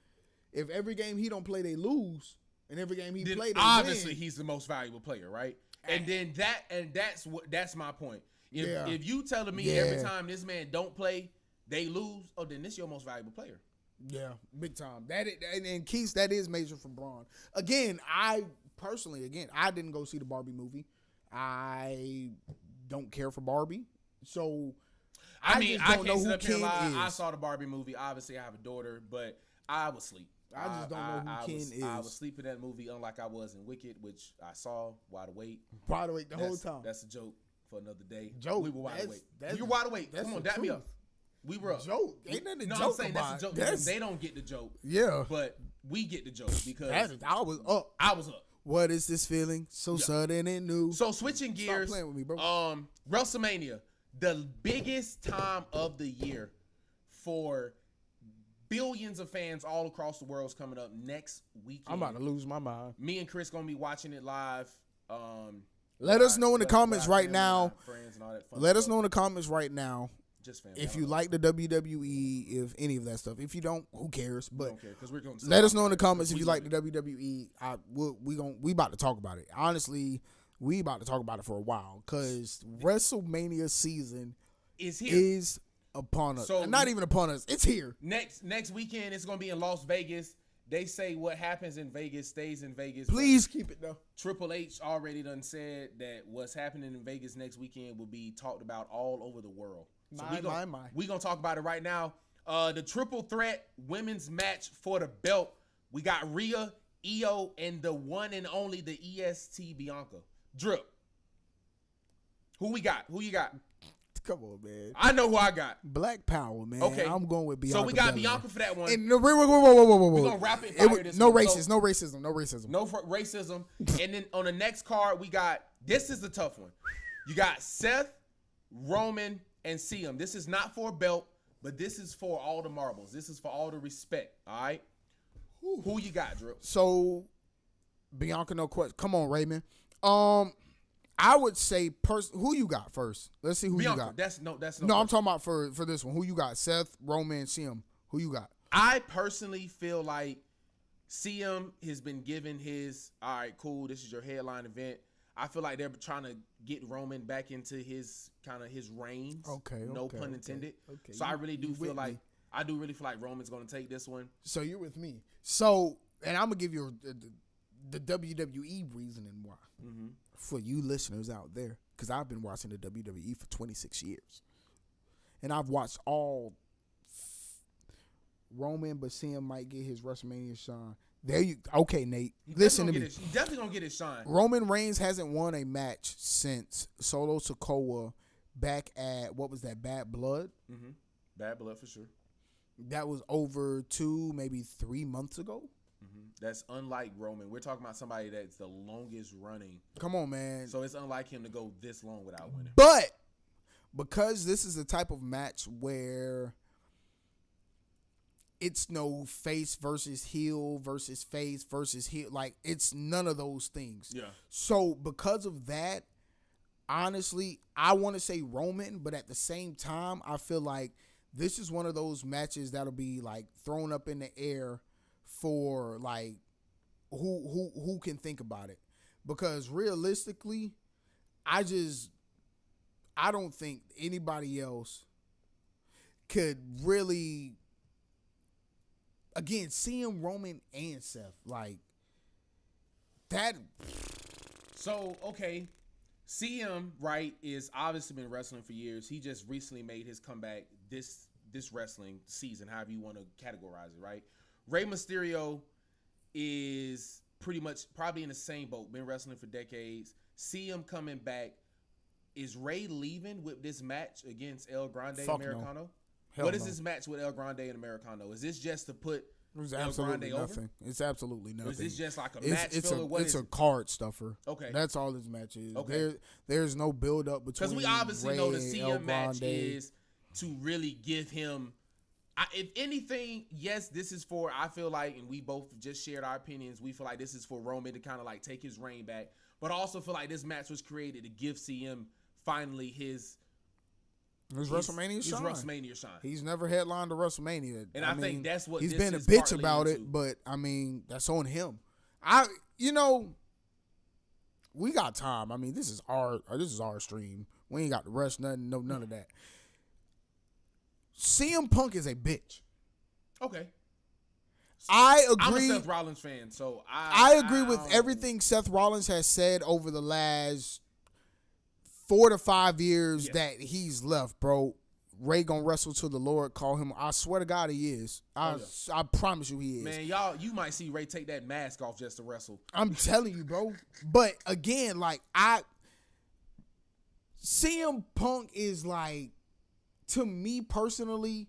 if every game he don't play they lose, and every game he played they obviously win, he's the most valuable player, right? And then that's my point. If you telling me every time this man don't play, they lose, then this your most valuable player. Yeah, big time. And Keith, that is major for Braun. Again, I didn't go see the Barbie movie. I don't care for Barbie. So I just don't know who Ken is. I saw the Barbie movie. Obviously, I have a daughter, but I was asleep. I just don't know who Ken is. I was sleeping that movie, unlike I was in Wicked, which I saw wide awake. Wide awake the whole time. That's a joke for another day. Joke. We were wide awake. We were wide awake. Come on, dap me up. We were up. Joke. Ain't nothing to joke I'm saying about. That's a joke. They don't get the joke. Yeah. But we get the joke because I was up. I was up. What is this feeling? So sudden and new. So switching gears. Stop playing with me, bro. WrestleMania, the biggest time of the year for billions of fans all across the world is coming up next weekend. I'm about to lose my mind. Me and Chris gonna be watching it live. Let us know in the comments right now. Friends and all that fun Let stuff. us know in the comments right now. Just family. If you like the WWE, if any of that stuff. If you don't, who cares? But don't care, 'cause we're gonna let us know in the comments if you like the WWE. We about to talk about it. Honestly, we about to talk about it for a while because WrestleMania season is here. Is upon us. So, not even upon us. It's here. Next weekend, it's gonna be in Las Vegas. They say what happens in Vegas stays in Vegas. Please keep it though. Triple H already done said that what's happening in Vegas next weekend will be talked about all over the world. So we're going to talk about it right now. The triple threat women's match for the belt. We got Rhea, Io, and the one and only the EST Bianca. Drip. Who we got? Who you got? Come on, man. I know who I got. Black Power, man. Okay. I'm going with Bianca. So we got Bianca for that one. And whoa. We're going to rapid fire this no one. No racism. No racism. And then on the next card, we got, this is the tough one. You got Seth, Roman, and Ciam. This is not for a belt, but this is for all the marbles. This is for all the respect, all right? Who you got, Drip? So, Bianca, no question. Come on, Raymond. I would say who you got first. Let's see who Bianca, you got. That's no. No, I'm talking about for this one. Who you got? Seth, Roman, CM. Who you got? I personally feel like CM has been given his, all right, cool, this is your headline event. I feel like they're trying to get Roman back into his kind of his reigns. Okay. No pun intended. Okay. So I really do feel like Roman's going to take this one. So you're with me. So, and I'm gonna give you the WWE reasoning why for you listeners out there, because I've been watching the WWE for 26 years, and I've watched all Roman, but CM might get his WrestleMania shine. There you okay, Nate. Listen to me. He's definitely gonna get his shine. Roman Reigns hasn't won a match since Solo Sikoa back at what was that? Bad Blood. Mm-hmm. Bad Blood for sure. That was over 2, maybe 3 months ago. Mm-hmm. That's unlike Roman. We're talking about somebody that's the longest running. Come on, man. So it's unlike him to go this long without winning. But because this is the type of match where it's no face versus heel versus face versus heel. Like, it's none of those things. Yeah. So because of that, honestly, I want to say Roman, but at the same time, I feel like this is one of those matches that'll be like thrown up in the air for like who can think about it. Because realistically, I don't think anybody else could really, again, seeing Roman and Seth, like that. So, okay, CM, right, is obviously been wrestling for years. He just recently made his comeback this wrestling season, however you want to categorize it, right? Rey Mysterio is pretty much probably in the same boat, been wrestling for decades. CM coming back. Is Rey leaving with this match against El Grande Americano? No. What is this match with El Grande and Americano? Is this just to put El Grande nothing. Over? It's absolutely nothing. Or is this just like a match filler? It's a card stuffer. Okay. That's all this match is. Okay. There's no build up between because we obviously Rey know the CM match Grande is to really give him, if anything, yes, this is for, I feel like, and we both just shared our opinions, we feel like this is for Roman to kind of like take his reign back, but I also feel like this match was created to give CM finally his WrestleMania shine. He's never headlined a WrestleMania. And I think that's what he's this been a is bitch about into. it, but I mean, that's on him. We got time. I mean, this is our stream. We ain't got to rush nothing, none of that. CM Punk is a bitch. Okay. I agree. I'm a Seth Rollins fan, so I agree with everything Seth Rollins has said over the last 4 to 5 years that he's left, bro. Ray gonna wrestle till the Lord call him. I swear to God, he is. I promise you, he is. Man, you might see Ray take that mask off just to wrestle. I'm telling you, bro. But again, like CM Punk is like, to me personally,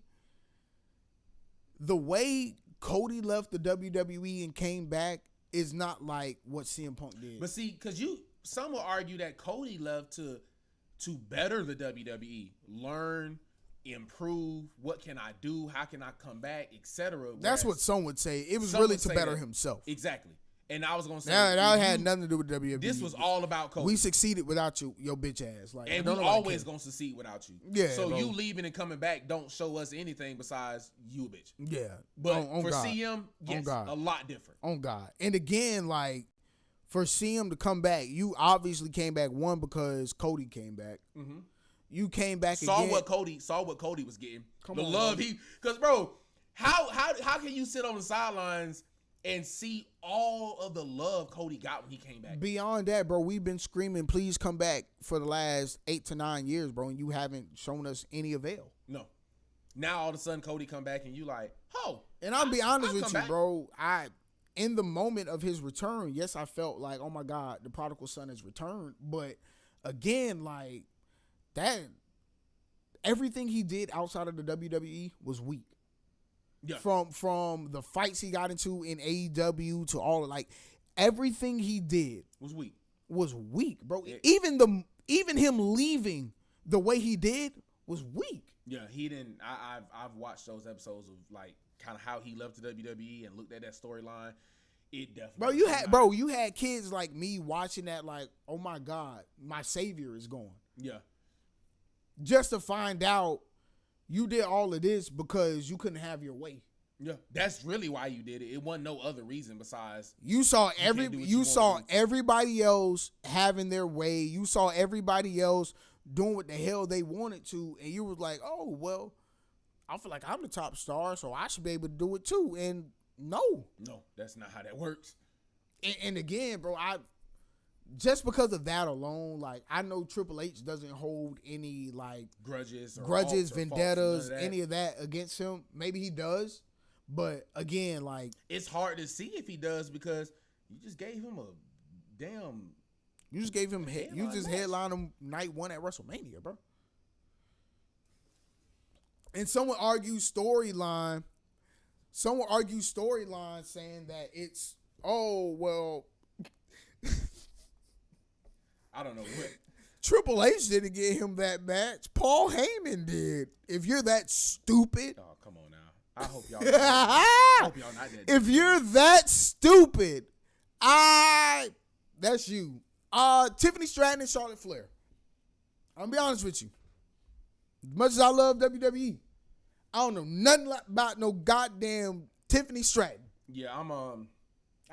the way Cody left the WWE and came back is not like what CM Punk did. But see, because some will argue that Cody left to better the WWE, learn, improve. What can I do? How can I come back, etc. That's what some would say. It was really to better himself. Exactly. And I was gonna say that had nothing to do with WWE. This was all about Cody. We succeeded without your bitch ass. Like, and we always gonna succeed without you. Yeah. So bro. you leaving and coming back don't show us anything besides you a bitch. Yeah. But on for God. CM, yes, a lot different. On God. And again, like, for CM to come back, you obviously came back, one, because Cody came back. Mm-hmm. You came back saw again. what Cody was getting. Come the on, love bro. because bro, how can you sit on the sidelines and see all of the love Cody got when he came back? Beyond that, bro, we've been screaming, please come back for the last 8 to 9 years, bro, and you haven't shown us any avail. No. Now all of a sudden Cody come back and you like, oh. And I'll be honest with you, back. bro. In the moment of his return, yes, I felt like, oh my God, the prodigal son has returned. But again, like, that, everything he did outside of the WWE was weak. Yeah. From the fights he got into in AEW to all, like, everything he did was weak, bro. Yeah. Even him leaving the way he did was weak. Yeah, he didn't. I've watched those episodes of like kind of how he left the WWE and looked at that storyline. it definitely. You had kids like me watching that, like, oh my God, my savior is gone. Yeah. Just to find out you did all of this because you couldn't have your way. Yeah, that's really why you did it. It wasn't no other reason besides you saw everybody else having their way. You saw everybody else doing what the hell they wanted to, and you was like, oh well, I feel like I'm the top star, so I should be able to do it too. And no, that's not how that works. And again, bro, just because of that alone, like, I know Triple H doesn't hold any like grudges, vendettas, any of that against him. Maybe he does, but again, like, it's hard to see if he does because you just gave him a damn. You just gave him you just headlined him night 1 at WrestleMania, bro. And someone argues storyline saying that it's, oh well. I don't know what. Triple H didn't get him that match. Paul Heyman did. If you're that stupid. Oh, come on now. I hope y'all not that. If you're that stupid, that's you. Tiffany Stratton and Charlotte Flair. I'm gonna be honest with you. As much as I love WWE, I don't know nothing about no goddamn Tiffany Stratton. Yeah, I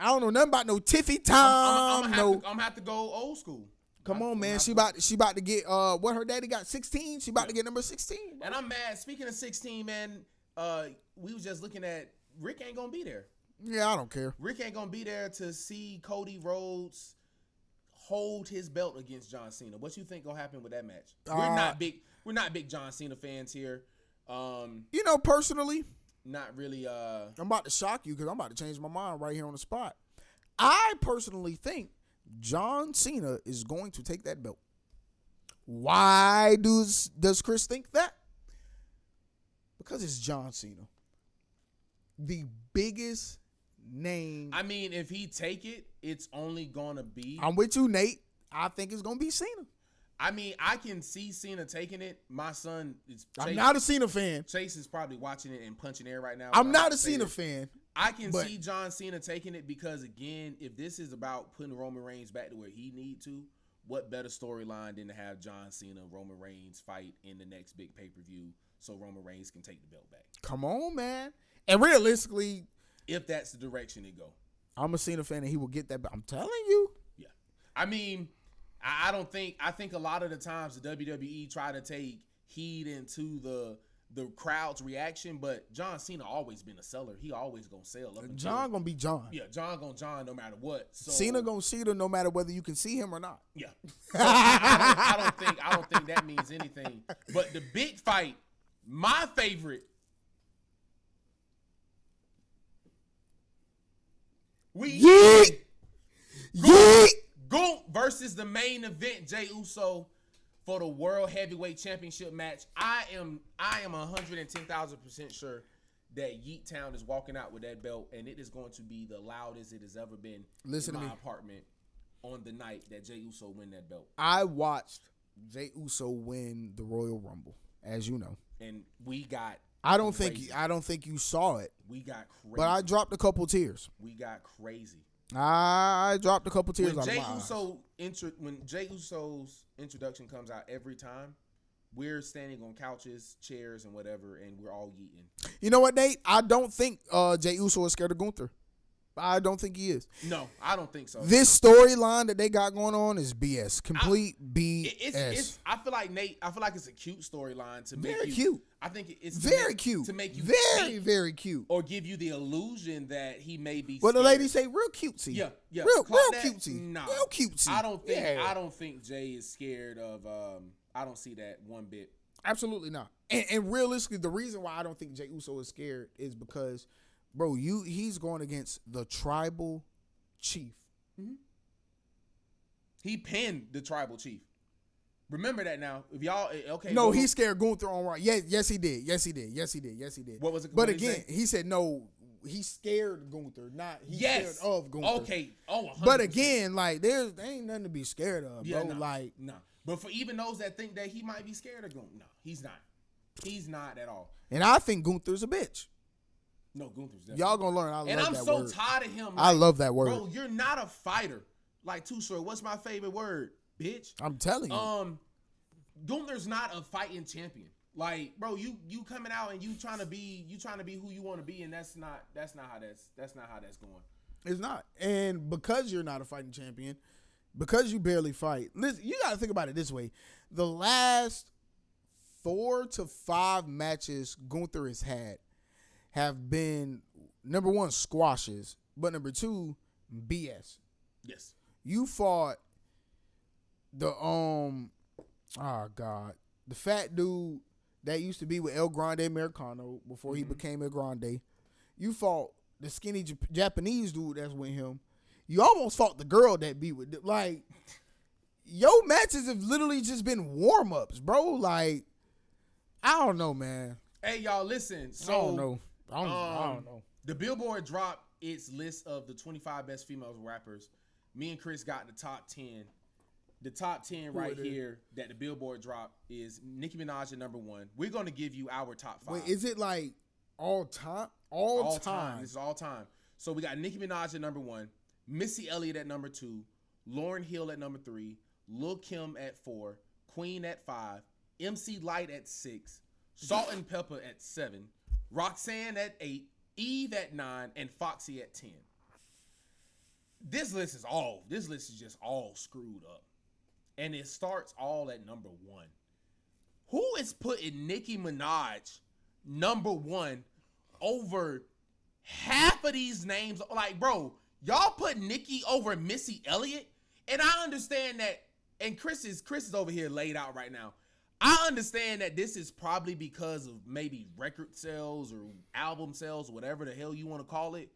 don't know nothing about no Tiffy Tom. I'm gonna have to go old school. Come on, man. She about to get what her daddy got 16. She about to get number 16. Bro. And I'm mad. Speaking of 16, man, we was just looking at Rick ain't gonna be there. Yeah, I don't care. Rick ain't gonna be there to see Cody Rhodes hold his belt against John Cena. What you think gonna happen with that match? We're not big John Cena fans here. Personally, not really. I'm about to shock you because I'm about to change my mind right here on the spot. I personally think John Cena is going to take that belt. Why does Chris think that? Because it's John Cena. The biggest name. I mean, if he take it, it's only going to be. I'm with you, Nate. I think it's going to be Cena. I mean, I can see Cena taking it. My son is. I'm not a Cena fan. Chase is probably watching it and punching air right now. I'm not a Cena fan. I can see John Cena taking it because, again, if this is about putting Roman Reigns back to where he need to, what better storyline than to have John Cena, Roman Reigns fight in the next big pay-per-view so Roman Reigns can take the belt back? Come on, man. And realistically, if that's the direction it go, I'm a Cena fan and he will get that belt. I'm telling you. Yeah. I mean, I think a lot of the times the WWE try to take heed into the crowd's reaction, but John Cena always been a seller. He always gonna sell. John gonna be John. Yeah, John gonna John no matter what. So, Cena gonna Cena no matter whether you can see him or not. Yeah. So I don't think that means anything. But the big fight, my favorite. Yeet Goat versus the main event, Jey Uso, for the World Heavyweight Championship match. I am 110,000% sure that Yeet Town is walking out with that belt, and it is going to be the loudest it has ever been in my apartment on the night that Jey Uso win that belt. I watched Jey Uso win the Royal Rumble, as you know, and we got. I don't think you saw it. We got crazy, but I dropped a couple tears. We got crazy. I dropped a couple tears out of my eyes. When Jey Uso's introduction comes out every time, we're standing on couches, chairs, and whatever, and we're all yeeting. You know what, Nate? I don't think Jey Uso is scared of Gunther. I don't think he is. No, I don't think so. This storyline that they got going on is BS. Complete BS. I feel like it's a cute storyline to make very cute. I think it's very cute to make you very cute, or give you the illusion that he may be. Well, the ladies say real cutesy. Yeah, real cutesy. Nah, real cutesy. I don't think Jay is scared of. I don't see that one bit. Absolutely not. And realistically, the reason why I don't think Jey Uso is scared is because, bro, he's going against the tribal chief. Mm-hmm. He pinned the tribal chief. Remember that now. If y'all okay. No, he scared Gunther on right. Yes, he did. Yes, he did. What was it? But again, he said no. He scared Gunther, not scared of Gunther. Okay. Oh, 100%. But again, like there ain't nothing to be scared of, bro. No. But for even those that think that he might be scared of Gunther, no, he's not. He's not at all. And I think Gunther's a bitch. No, Gunther's definitely. Y'all gonna learn. I love that word. And I'm so tired of him. Like, I love that word. Bro, you're not a fighter. Like, Too Short, what's my favorite word? Bitch. I'm telling you. Gunther's not a fighting champion. Like, bro, you coming out and you trying to be who you want to be, and that's not how that's going. It's not. And because you're not a fighting champion, because you barely fight, listen, you gotta think about it this way. The last 4 to 5 matches Gunther has had have been, number one, squashes, but number 2, BS. Yes. You fought the the fat dude that used to be with El Grande Americano before he became El Grande. You fought the skinny Japanese dude that's with him. You almost fought the girl that be with them. Like, your matches have literally just been warm-ups, bro. Like, I don't know, man. Hey, y'all, listen. So, I don't know. I don't know. The Billboard dropped its list of the 25 best female rappers. Me and Chris got the top 10. The top 10 right here that the Billboard dropped is Nicki Minaj at number 1. We're going to give you our top 5. Wait, is it like all time? All time. This is all time. So we got Nicki Minaj at number 1, Missy Elliott at number 2, Lauryn Hill at number 3, Lil' Kim at 4, Queen at 5, MC Lyte at 6, Salt and Pepper at 7, Roxanne at 8, Eve at 9, and Foxy at 10. This list is just all screwed up. And it starts all at number 1. Who is putting Nicki Minaj number 1 over half of these names? Like, bro, y'all put Nicki over Missy Elliott? And I understand that, and Chris is over here laid out right now. I understand that this is probably because of maybe record sales or album sales, whatever the hell you want to call it.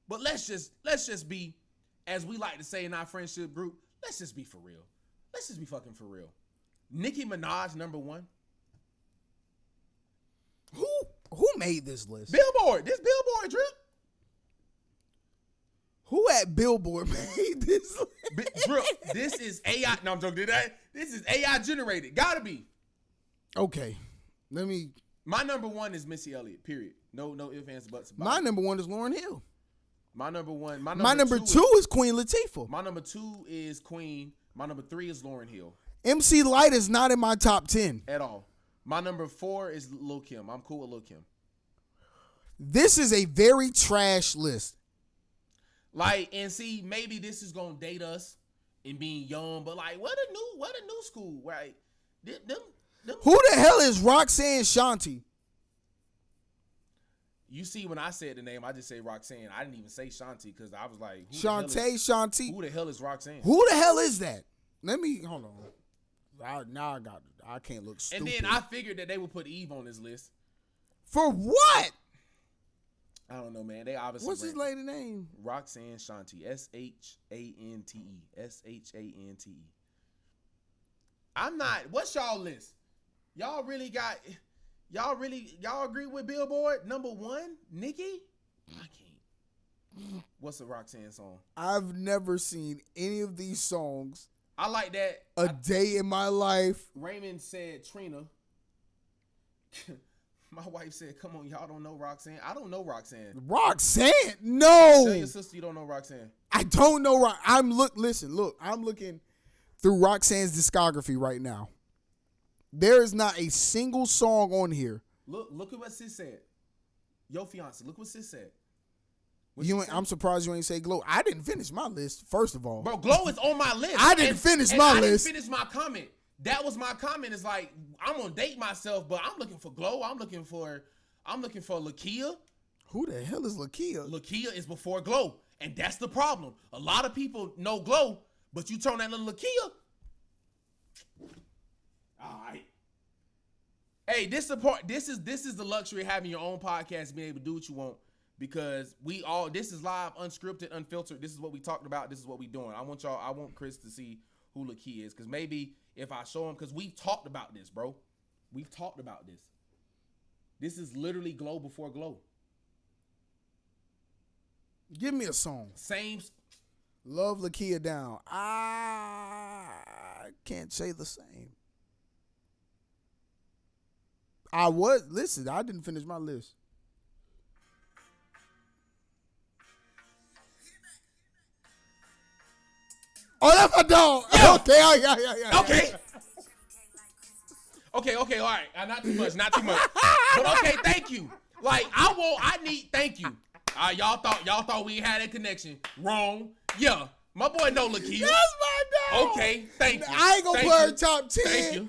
But let's just be, as we like to say in our friendship group, let's just be for real. Let's just be fucking for real. Nicki Minaj number 1. Who made this list? Billboard. This Billboard, Drip. Who at Billboard made this list? Drip, this is AI. No, I'm joking. This is AI generated. Gotta be. Okay. My number 1 is Missy Elliott, period. No ifs, ands, buts about My number 1 is Lauryn Hill. My number 1. My number 2 is Queen Latifah. My number 2 is Queen. My number 3 is Lauryn Hill. MC Lyte is not in my top 10. At all. My number 4 is Lil' Kim. I'm cool with Lil' Kim. This is a very trash list. Like, and see, maybe this is gonna date us in being young, but like, what a new school, right? Them Who the hell is Roxanne Shanti? You see, when I said the name, I just say Roxanne. I didn't even say Shanti because I was like, Shanti. Who the hell is Roxanne? Who the hell is that? Hold on. I can't look stupid. And then I figured that they would put Eve on this list. For what? I don't know, man. They obviously. What's his lady name? Roxanne Shanti. Shante. Shante. I'm not. What's y'all list? Y'all agree with Billboard? Number 1, Nicki? I can't. What's a Roxanne song? I've never seen any of these songs. I like that. Day in my life. Raymond said Trina. My wife said, come on, y'all don't know Roxanne. I don't know Roxanne. Roxanne? No. Tell your sister you don't know Roxanne. I don't know. I'm looking through Roxanne's discography right now. There is not a single song on here. Look at what Sis said. Yo, fiance, look what Sis said. I'm surprised you ain't say Glow. I didn't finish my list, first of all. Bro, Glow is on my list. I didn't finish my list. I didn't finish my comment. That was my comment. It's like, I'm gonna date myself, but I'm looking for Glow. I'm looking for Lakia. Who the hell is Lakia? Lakia is before Glow, and that's the problem. A lot of people know Glow, but you turn that little Lakia. All right. Hey, this is the luxury of having your own podcast, being able to do what you want, because this is live, unscripted, unfiltered. This is what we talked about. This is what we doing. I want Chris to see who Lakia is, because maybe if I show him, because we've talked about this, bro. We've talked about this. This is literally Glow before Glow. Give me a song. Same. Love Lakia down. I can't say the same. I didn't finish my list. Oh, that's my dog. Yeah. Okay, yeah. Okay. Okay, all right. Not too much. But okay, thank you. Like thank you. Y'all thought we had a connection. Wrong. Yeah. My boy know Lakia. That's my dog. Okay, thank you. I ain't gonna put her top 10. Thank you.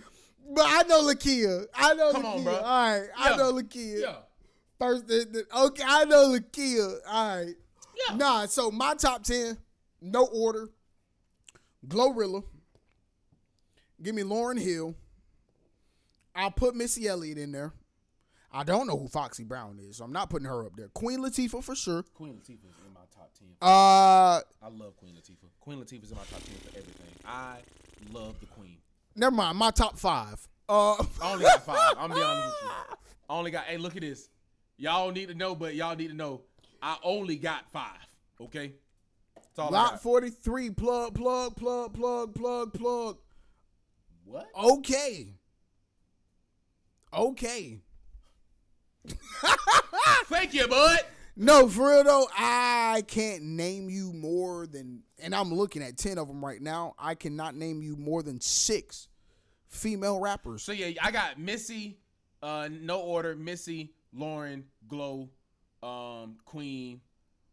But I know Lakia. Come on, bro. All right. I know Lakia. Yeah. First, okay, I know Lakia. All right. Yeah. Nah, so my top 10, no order. Glorilla. Give me Lauryn Hill. I'll put Missy Elliott in there. I don't know who Foxy Brown is, so I'm not putting her up there. Queen Latifah for sure. Queen Latifah is in my top 10. I love Queen Latifah. Queen Latifah is in my top 10 for everything. I love the Queen. Never mind, my top 5. I only got 5. I'm gonna be honest with you. I only got. Hey, look at this. Y'all need to know, but y'all need to know. I only got 5. Okay. That's all Lot I got. 43. Plug. What? Okay. Thank you, bud. No, for real though, I can't name you more than, and I'm looking at 10 of them right now. I cannot name you more than 6 female rappers. So yeah, I got Missy, no order, Missy, Lauren, Glow, Queen,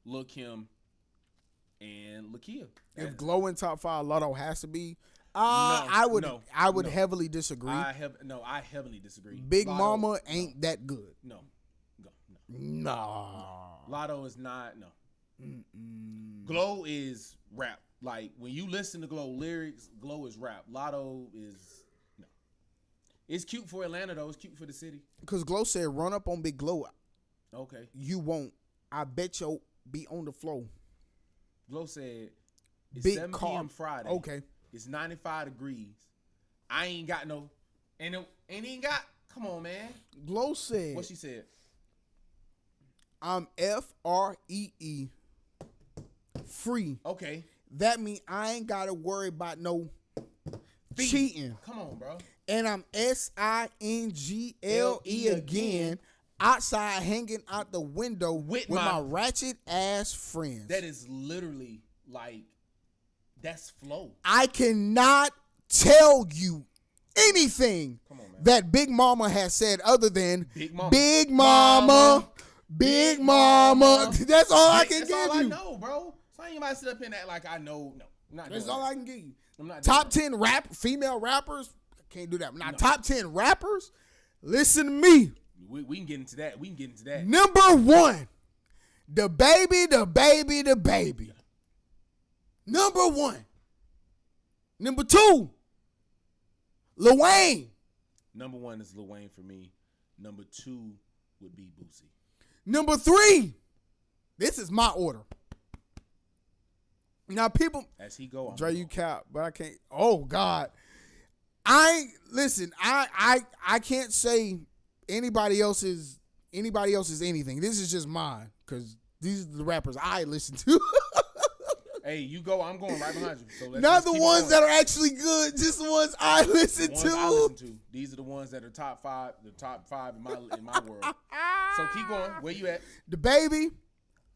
Lil Kim, and Lakia. If Glow in top 5, Lotto has to be. I would heavily disagree. I heavily disagree. Big Mama ain't that good. No. Nah. Lotto is not. No. Glow is rap. Like when you listen to Glow lyrics, Glow is rap. Lotto is no. It's cute for Atlanta though. It's cute for the city. Because Glow said, "Run up on Big Glow." Okay. You won't. I bet you'll be on the floor. Glow said, "It's Big 7 car. p.m. Friday. Okay. It's 95 degrees. I ain't got no. Ain't got. Come on, man." Glow said, What she said? "I'm FREE, free. Okay. That means I ain't got to worry about no cheating. Come on, bro. And I'm SINGLE again, outside hanging out the window with my ratchet ass friends." That is literally like, that's flow. I cannot tell you anything that Big Mama has said other than Big Mama. That's all I can give you. That's all I know, bro. So I ain't about to sit up in that like I know. No, I'm not. That's all I can give you. I'm not. Top 10 female rappers. I can't do that. Now, top 10 rappers. Listen to me. We can get into that. Number 1, the baby. Number 1. Number 2, Lil Wayne. Number 1 is Lil Wayne for me. Number 2 would be Boosie. Number 3, this is my order. Now, people, as he go, Dre, you cap, but I can't. Oh God, I can't say anybody else's anything. This is just mine because these are the rappers I listen to. Hey, you go. I'm going right behind you. So not the ones that are actually good, just the ones I listen to. These are the ones that are top 5. The top 5 in my world. So keep going. Where you at? The baby,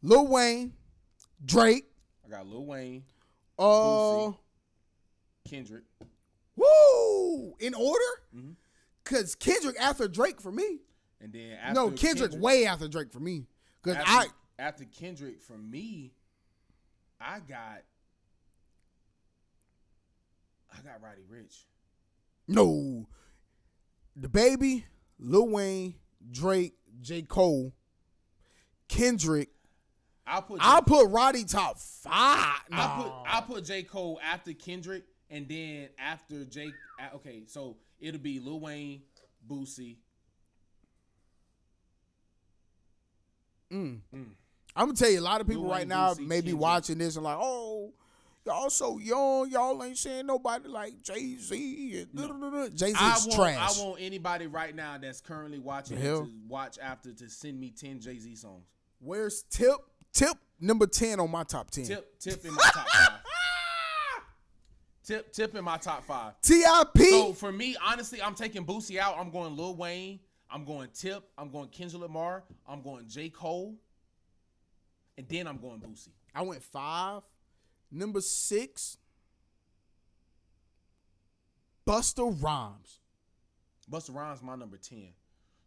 Lil Wayne, Drake. I got Lil Wayne, Boosie, Kendrick. Woo! In order? Mm-hmm. Cause Kendrick after Drake for me. And then after Kendrick way after Drake for me. Cause after Kendrick for me, I got Roddy Ricch. No. The baby, Lil Wayne, Drake, J. Cole, Kendrick. I'll put Roddy top 5. No. I'll put J. Cole after Kendrick, and then after J. Okay, so it'll be Lil Wayne, Boosie. I'm gonna tell you, a lot of people Lil Wayne, right now Boosie, may be Kendrick. watching this and like, oh, y'all so young, y'all ain't saying nobody like Jay-Z. Jay-Z's trash. I want anybody right now that's currently watching to watch after to send me 10 Jay-Z songs. Where's Tip? Tip number 10 on my top 10. Tip in my top 5. Tip in my top 5. T.I.P. So for me, honestly, I'm taking Boosie out. I'm going Lil Wayne. I'm going Tip. I'm going Kendrick Lamar. I'm going J. Cole. And then I'm going Boosie. I went 5. Number 6. Busta Rhymes. Busta Rhymes my number 10.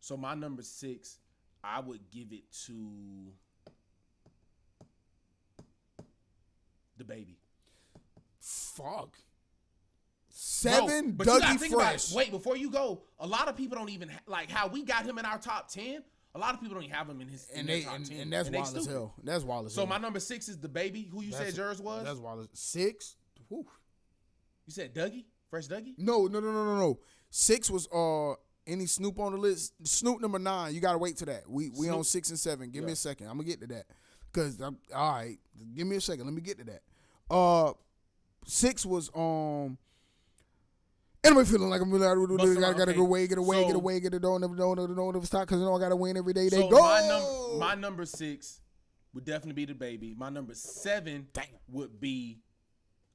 So my number 6, I would give it to the Baby. Fuck. 7, Bro, Dougie Fresh. Wait, before you go, a lot of people don't even like how we got him in our top 10. A lot of people don't even have him in his top 10. And that's wild as hell. That's wild as hell. So my number 6 is the Baby. Who you said yours was? That's wild as 6. Whew. You said Dougie? Fresh Dougie? No. 6 was any Snoop on the list. Snoop number 9. You gotta wait till that. We on 6 and 7. Give me a second. I'm gonna get to that. Cause I'm all right. Give me a second. Let me get to that. 6 was anyway, feeling like I'm really gotta go away, get it, don't never stop, cause I gotta win every day. They go. My number 6 would definitely be the Baby. My number 7 would be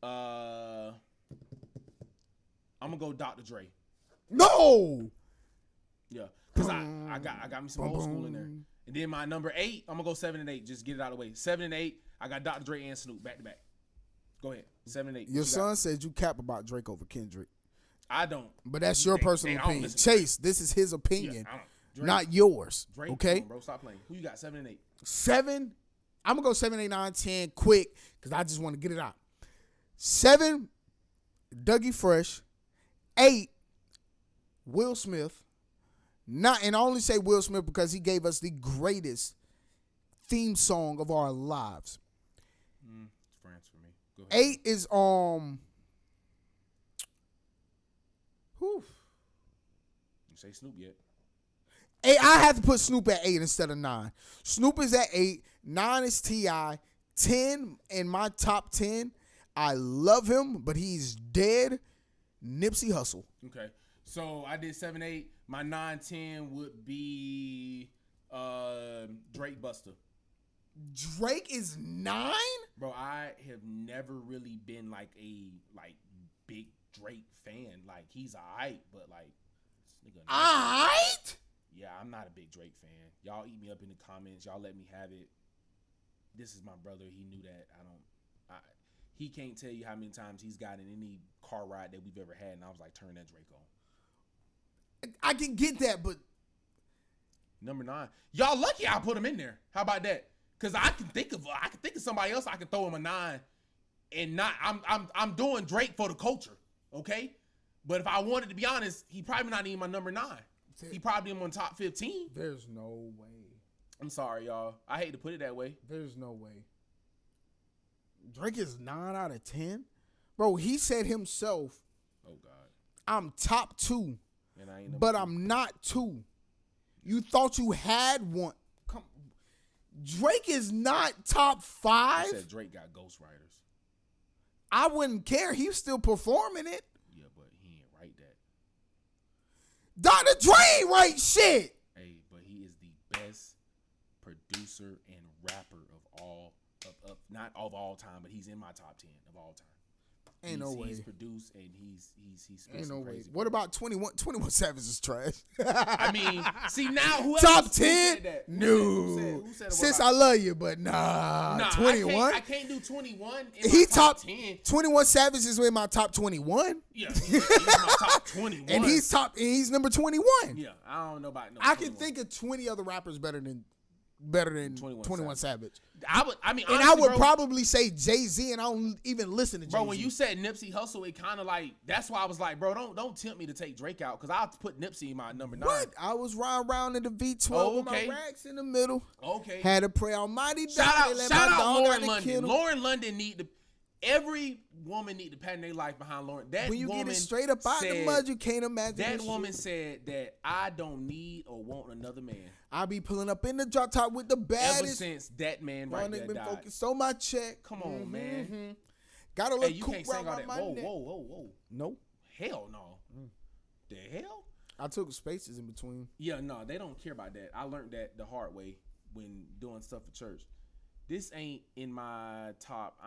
I'm gonna go Dr. Dre. No. Yeah, cause I got me some old school in there. And then my number 8, I'm gonna go 7 and 8. Just get it out of the way. 7 and 8, I got Dr. Dre and Snoop back to back. Go ahead. 7 and 8. Your son said you cap about Drake over Kendrick. I don't. But that's your personal opinion. Chase, this is his opinion, not yours. Drake, okay, bro, stop playing. Who you got? 7 and 8. 7. I'm gonna go 7, 8, 9, 10 quick because I just want to get it out. 7, Dougie Fresh. 8, Will Smith. And I only say Will Smith because he gave us the greatest theme song of our lives. It's France for me. Go ahead. 8 is You say Snoop yet? 8. I have to put Snoop at 8 instead of 9. Snoop is at 8. 9 is T.I. 10 in my top 10. I love him, but he's dead. Nipsey Hussle. Okay. So I did 7, 8. My 9, 10 would be Drake Buster. Drake is 9? Bro, I have never really been like a big Drake fan. Like he's alright, but like this nigga. Alright? Yeah, I'm not a big Drake fan. Y'all eat me up in the comments. Y'all let me have it. This is my brother. He knew that. He can't tell you how many times he's got in any car ride that we've ever had, and I was like, turn that Drake on. I can get that, but number 9. Y'all lucky I put him in there. How about that? Because I can think of somebody else I can throw him a 9, and not. I'm doing Drake for the culture, okay? But if I wanted to be honest, he probably not even my number 9. He probably in my top 15. There's no way. I'm sorry, y'all. I hate to put it that way. There's no way. Drake is 9 out of 10? Bro, he said himself, oh God, I'm top 2, and I ain't but I'm not 2. You thought you had one. Come, Drake is not top 5. I said Drake got ghostwriters. I wouldn't care. He's still performing it. Yeah, but he ain't write that. Dr. Dre ain't write shit. Hey, but he is the best producer and rapper of all of not of all time, but he's in my top 10 of all time. Ain't no way. He's produced and he's ain't no way. What about 21? 21 Savage is trash. I mean, see now who top else 10? Said that? No. Who said Sis, I love you, but nah 21. I can't do 21. He top 10. 21 Savage is in my top 21. Yeah, he's my top 21. And he's number 21. Yeah, I don't know about I can think of 20 other rappers better than 21 Savage. I would probably say Jay-Z, and I don't even listen to Jay-Z. Bro, when you said Nipsey Hussle, it kind of like, that's why I was like, bro, don't tempt me to take Drake out, because I'll put Nipsey in my number 9. What? I was riding around in the V12 with my racks in the middle. Okay. Had to pray Almighty shout out Lauren London. Lauren London every woman need to pattern their life behind Lauren. When you get it straight up out the mud, you can't imagine. That woman said that I don't need or want another man. I be pulling up in the drop top with the baddest. Ever since that man right there been died. Focused on my check. Come on, man. Gotta look you cool can't sing all that. Whoa, neck. whoa. No. Hell no. The hell? I took spaces in between. Yeah, no, they don't care about that. I learned that the hard way when doing stuff for church. This ain't in my top.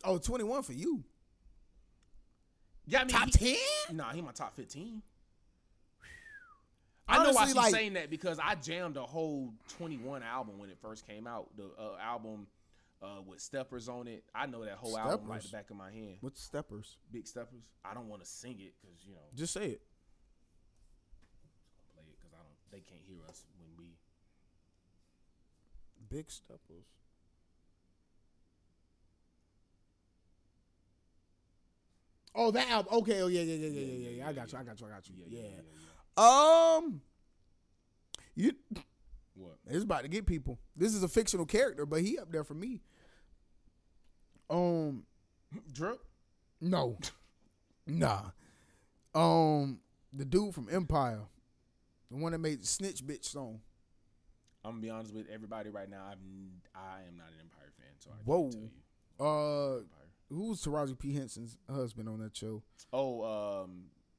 21 for you. Yeah, I mean, top 10? Nah, he my top 15. Honestly, I know why she's saying that, because I jammed a whole 21 album when it first came out. The album with steppers on it. I know that whole album like the back of my hand. What's steppers? Big Steppers. I don't want to sing it because Just say it. Play it because they can't hear us when we. Big Steppers. Oh, that album. Okay. Oh, yeah. I got you. Yeah. You. What? It's about to get people. This is a fictional character, but he up there for me. Drip? No. Nah. The dude from Empire. The one that made the Snitch Bitch song. I'm gonna be honest with everybody right now. I am not an Empire fan, so I Whoa. can't tell you. Who's Taraji P. Henson's husband on that show? Oh,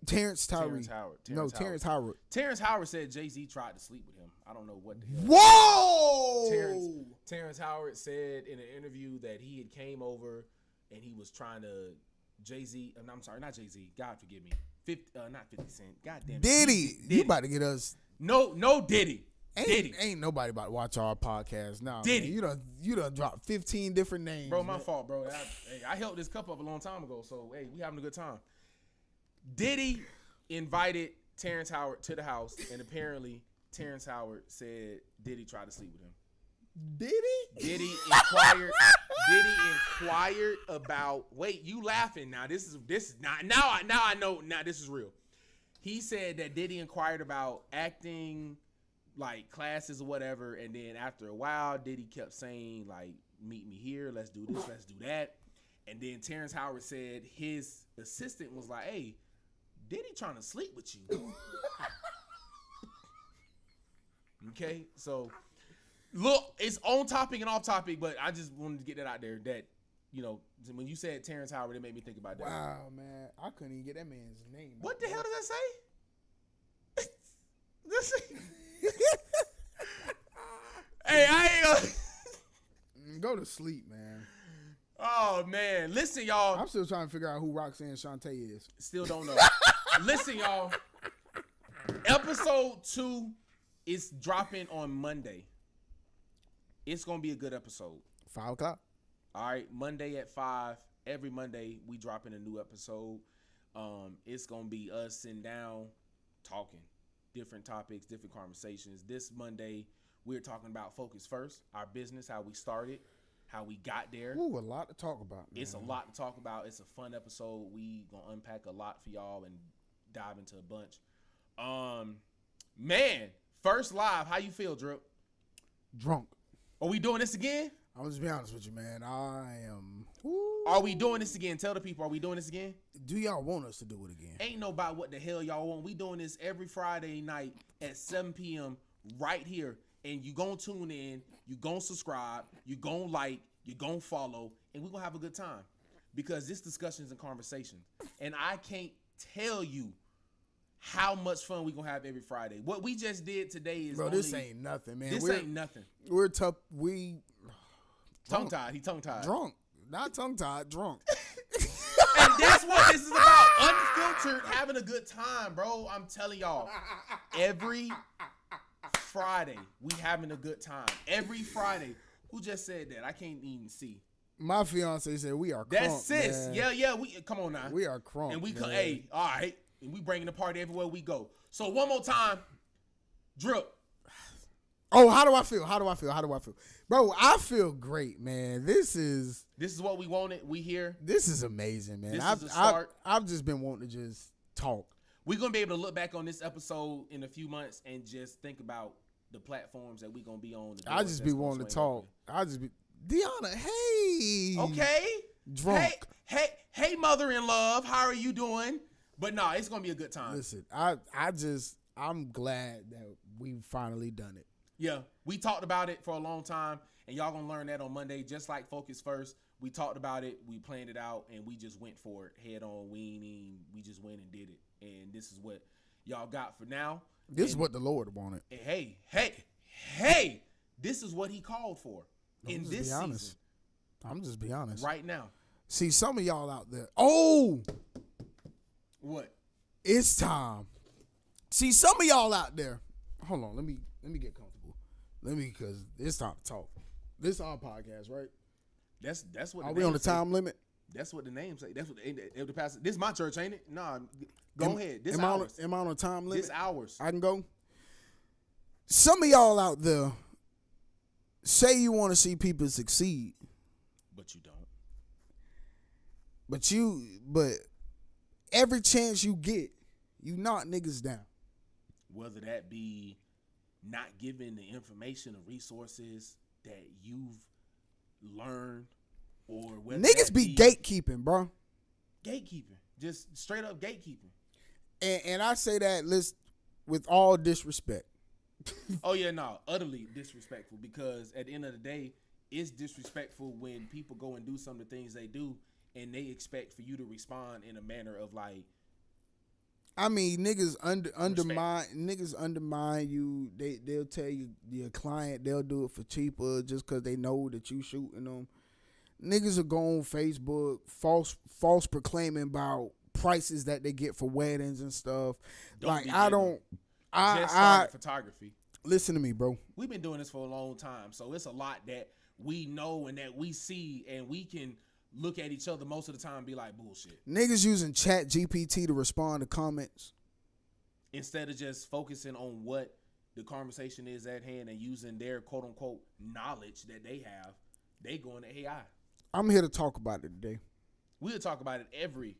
Terrence Tyree. Terrence Howard. Terrence Howard. Terrence Howard said Jay-Z tried to sleep with him. I don't know what the hell. Whoa! Terrence Howard said in an interview that he had came over and he was trying to Jay-Z. I'm sorry, not Jay-Z. God forgive me. Not 50 Cent. God damn it. Diddy. You about to get us. No Diddy. Diddy. Ain't nobody about to watch our podcast now. Diddy. Man. You done dropped 15 different names. Bro, my fault, bro. I helped this cup up a long time ago, so hey, we having a good time. Diddy invited Terrence Howard to the house, and apparently Terrence Howard said Diddy tried to sleep with him. Diddy inquired about. Wait, you laughing now? This is not now. I know. Now this is real. He said that Diddy inquired about acting, like classes or whatever, and then after a while, Diddy kept saying like, "Meet me here. Let's do this. Let's do that." And then Terrence Howard said his assistant was like, "Hey, Diddy trying to sleep with you." Okay, so look, it's on topic and off topic, but I just wanted to get that out there that, when you said Terrence Howard, it made me think about that. Wow, man. I couldn't even get that man's name. What the hell does that say? Hey, I ain't gonna... Go to sleep, man. Oh, man. Listen, y'all. I'm still trying to figure out who Roxanne Shante is. Still don't know. Listen, y'all. Episode 2 is dropping on Monday. It's going to be a good episode. 5 o'clock. All right. Monday at 5. Every Monday, we dropping a new episode. It's going to be us sitting down, talking. Different topics, different conversations. This Monday, we're talking about Focus First, our business, how we started, how we got there. Ooh, a lot to talk about, man. It's a lot to talk about. It's a fun episode. We going to unpack a lot for y'all and dive into a bunch. Man, first live, how you feel, Drip? Drunk. Are we doing this again? I'm just be honest with you, man. I am. Are we doing this again? Tell the people, are we doing this again? Do y'all want us to do it again? Ain't no about what the hell y'all want. We doing this every Friday night at 7 p.m. right here. And you gonna tune in, you gonna subscribe, you gonna like, you gonna follow, and we gonna have a good time. Because this Discussions and Konversations. And I can't tell you how much fun we gonna have every Friday. What we just did today is this ain't nothing, man. This ain't nothing. We're tough. Tongue-tied. He tongue-tied. Drunk. Not tongue-tied, drunk. And that's what this is about. Unfiltered, having a good time, bro. I'm telling y'all. Every Friday, we having a good time. Every Friday. Who just said that? I can't even see. My fiance said we are crunk. That's sis. Man. Yeah. We come on now. We are crunk. And we hey, all right. And we bringing the party everywhere we go. So one more time, Drip. Oh, how do I feel? Bro, I feel great, man. This is what we wanted. We here. This is amazing, man. This is a start. I've just been wanting to just talk. We're going to be able to look back on this episode in a few months and just think about the platforms that we're going to be on. I just be wanting to talk. I just be, Deanna, hey. Okay. Drunk. Hey, mother-in-law, how are you doing? But no, it's going to be a good time. Listen, I'm glad that we've finally done it. Yeah, we talked about it for a long time, and y'all going to learn that on Monday, just like Focus First. We talked about it, we planned it out, and we just went for it head on. We just went and did it, and this is what y'all got for now. This is what the Lord wanted. Hey, this is what he called for in this season. I'm just be honest. Right now. See, some of y'all out there. Oh! What? It's time. See, some of y'all out there. Hold on, let me get comfortable. Because it's time to talk. This is our podcast, right? That's what. Are we on the time limit? That's what the name say. That's what the pastor. This is my church, ain't it? Nah, go ahead. This hours. Am I on a time limit? This hours. I can go. Some of y'all out there say you want to see people succeed, but you don't. But every chance you get, you knock niggas down. Whether that be not giving the information or resources that you've learned, or whether niggas be gatekeeping, bro. Gatekeeping, just straight up gatekeeping. And I say that with all disrespect. Oh yeah, no, utterly disrespectful, because at the end of the day, it's disrespectful when people go and do some of the things they do and they expect for you to respond in a manner of like, I mean, niggas undermine you. They'll tell you your client they'll do it for cheaper just because they know that you shooting them. Niggas are going on Facebook false proclaiming about prices that they get for weddings and stuff. Just started photography. Listen to me, bro. We've been doing this for a long time, so it's a lot that we know and that we see, and we can look at each other most of the time and be like, bullshit. Niggas using Chat GPT to respond to comments instead of just focusing on what the conversation is at hand and using their quote unquote knowledge that they have. They going to AI. I'm here to talk about it today. We'll talk about it every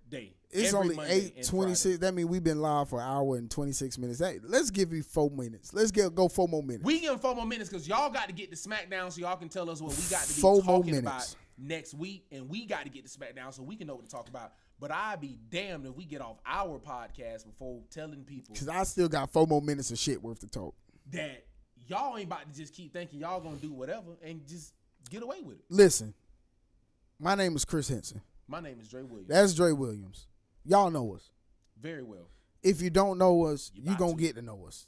day. It's only 8:26. That means we've been live for an hour and 26 minutes. Hey, let's give you 4 minutes. Let's go 4 more minutes. We give them 4 more minutes because y'all got to get the SmackDown so y'all can tell us what we got to be 4 more talking minutes. about next week, and we got to get the SmackDown so we can know what to talk about. But I'd be damned if we get off our podcast before telling people, because I still got 4 more minutes of shit worth to talk, that y'all ain't about to just keep thinking y'all gonna do whatever and just get away with it. Listen, my name is Chris Henson. My name is Dre Williams. That's Dre Williams. Y'all know us very well. If you don't know us, you gonna get to know us.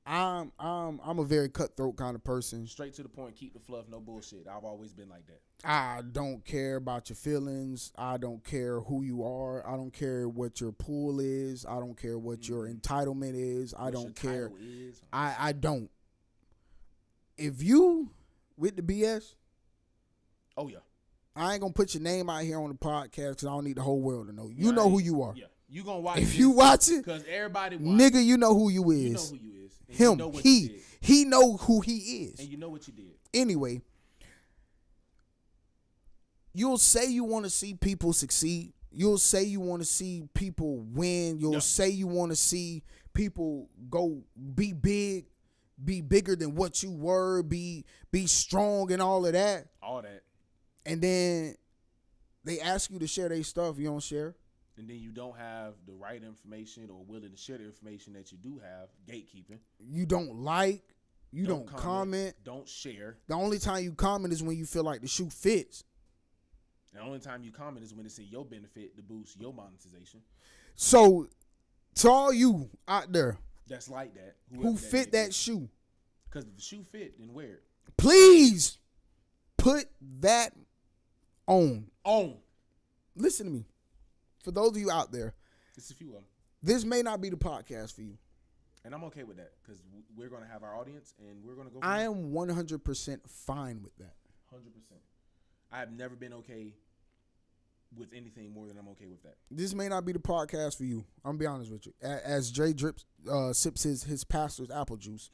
I'm a very cutthroat kind of person. Straight to the point, keep the fluff, no bullshit. I've always been like that. I don't care about your feelings. I don't care who you are. I don't care what your pool is. I don't care what your entitlement is. I don't care. I don't. If you with the BS, oh yeah, I ain't gonna put your name out here on the podcast because I don't need the whole world to know. You know who you are. Yeah, you gonna watch. If you watch it, because everybody, nigga, you know who you is. You know who you is. Him, you know what he know who he is, and you know what you did. Anyway, you'll say you want to see people succeed. You'll say you want to see people win. You'll say you want to see people go be big, be bigger than what you were, be strong and all of that. All that. And then they ask you to share their stuff. You don't share. And then you don't have the right information or willing to share the information that you do have, gatekeeping. You don't like. You don't comment. Don't share. The only time you comment is when you feel like the shoe fits. The only time you comment is when it's in your benefit to boost your monetization. So, to all you out there that's like that, who fit that shoe. Because if the shoe fit, then wear it. Please put that on. Listen to me. For those of you out there, it's a few of them. This may not be the podcast for you. And I'm okay with that because we're going to have our audience and we're going to go. I am 100% fine with that. 100%. I have never been okay with anything more than I'm okay with that. This may not be the podcast for you. I'm going to be honest with you. As Dre sips his pastor's apple juice,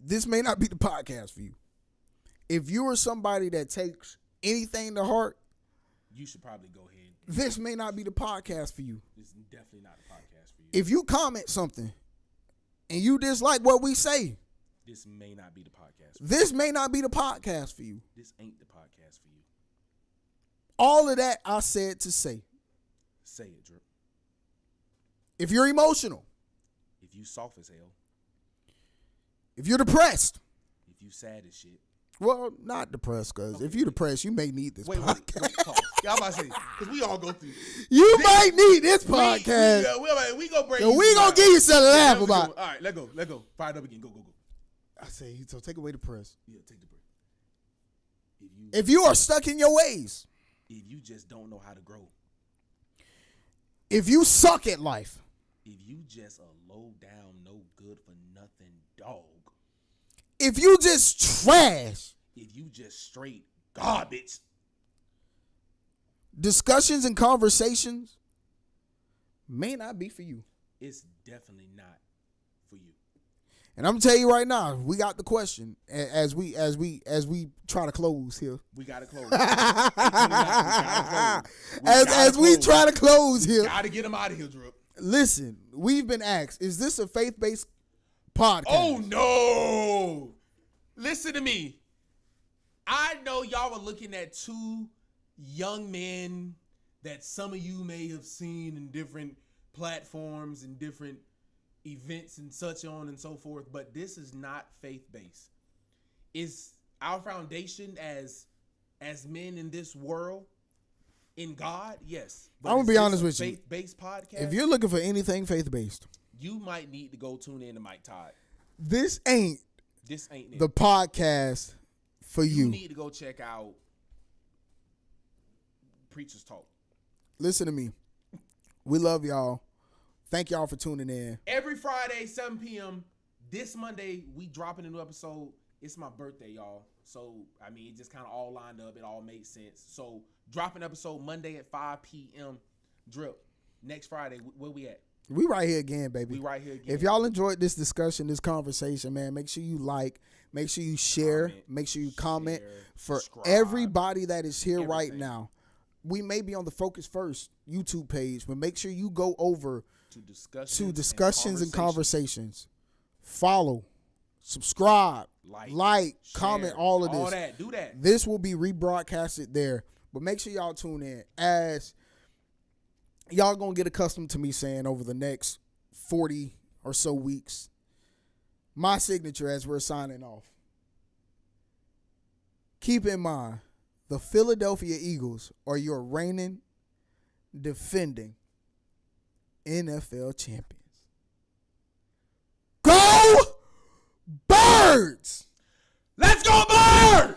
this may not be the podcast for you. If you are somebody that takes anything to heart, you should probably go ahead. This may not be the podcast for you. This is definitely not the podcast for you. If you comment something and you dislike what we say, this may not be the podcast. This may not be the podcast for you. This ain't the podcast for you. All of that I said to say. Say it, Drip. If you're emotional. If you soft as hell. If you're depressed. If you sad as shit. Well, not depressed, because if you're depressed, you may need this podcast. Y'all about to say, because we all go through You might need this podcast. We go break. So we gonna give you something to laugh about. All right, let go. Fire it up again. Go. I say, so take away the press. Yeah, take the break. If you are stuck in your ways. If you just don't know how to grow. If you suck at life. If you just a low down, no good for nothing dog. If you just trash. If you just straight garbage. Discussions and Conversations may not be for you. It's definitely not for you. And I'm gonna tell you right now, we got the question as we try to close here. We gotta close. As we try to close here, gotta get them out of here, Drip. Listen, we've been asked: is this a faith-based podcast? Oh no! Listen to me. I know y'all were looking at two young men that some of you may have seen in different platforms and different events and such on and so forth, but this is not faith-based. Is our foundation as men in this world in God? Yes. But I'm gonna be honest with you. Faith-based podcast. If you're looking for anything faith-based, you might need to go tune in to Mike Todd. This ain't it. The podcast for you. You need to go check out Preachers Talk. Listen to me. We love y'all. Thank y'all for tuning in. Every Friday, 7 p.m. This Monday, we dropping a new episode. It's my birthday, y'all. So, I mean, it just kind of all lined up. It all made sense. So, drop an episode Monday at 5 p.m. Drip. Next Friday, where we at? We right here again, baby. We right here again. If y'all enjoyed this discussion, this conversation, man, make sure you like, make sure you share, make sure you comment. For subscribe, everybody that is here right now, we may be on the Focus First YouTube page, but make sure you go over to Discussions and Conversations. Follow, subscribe, like share, comment, all of this. All that, do that. This will be rebroadcasted there, but make sure y'all tune in as y'all gonna get accustomed to me saying over the next 40 or so weeks, my signature as we're signing off. Keep in mind, the Philadelphia Eagles are your reigning, defending NFL champions. Go Birds! Let's go Birds!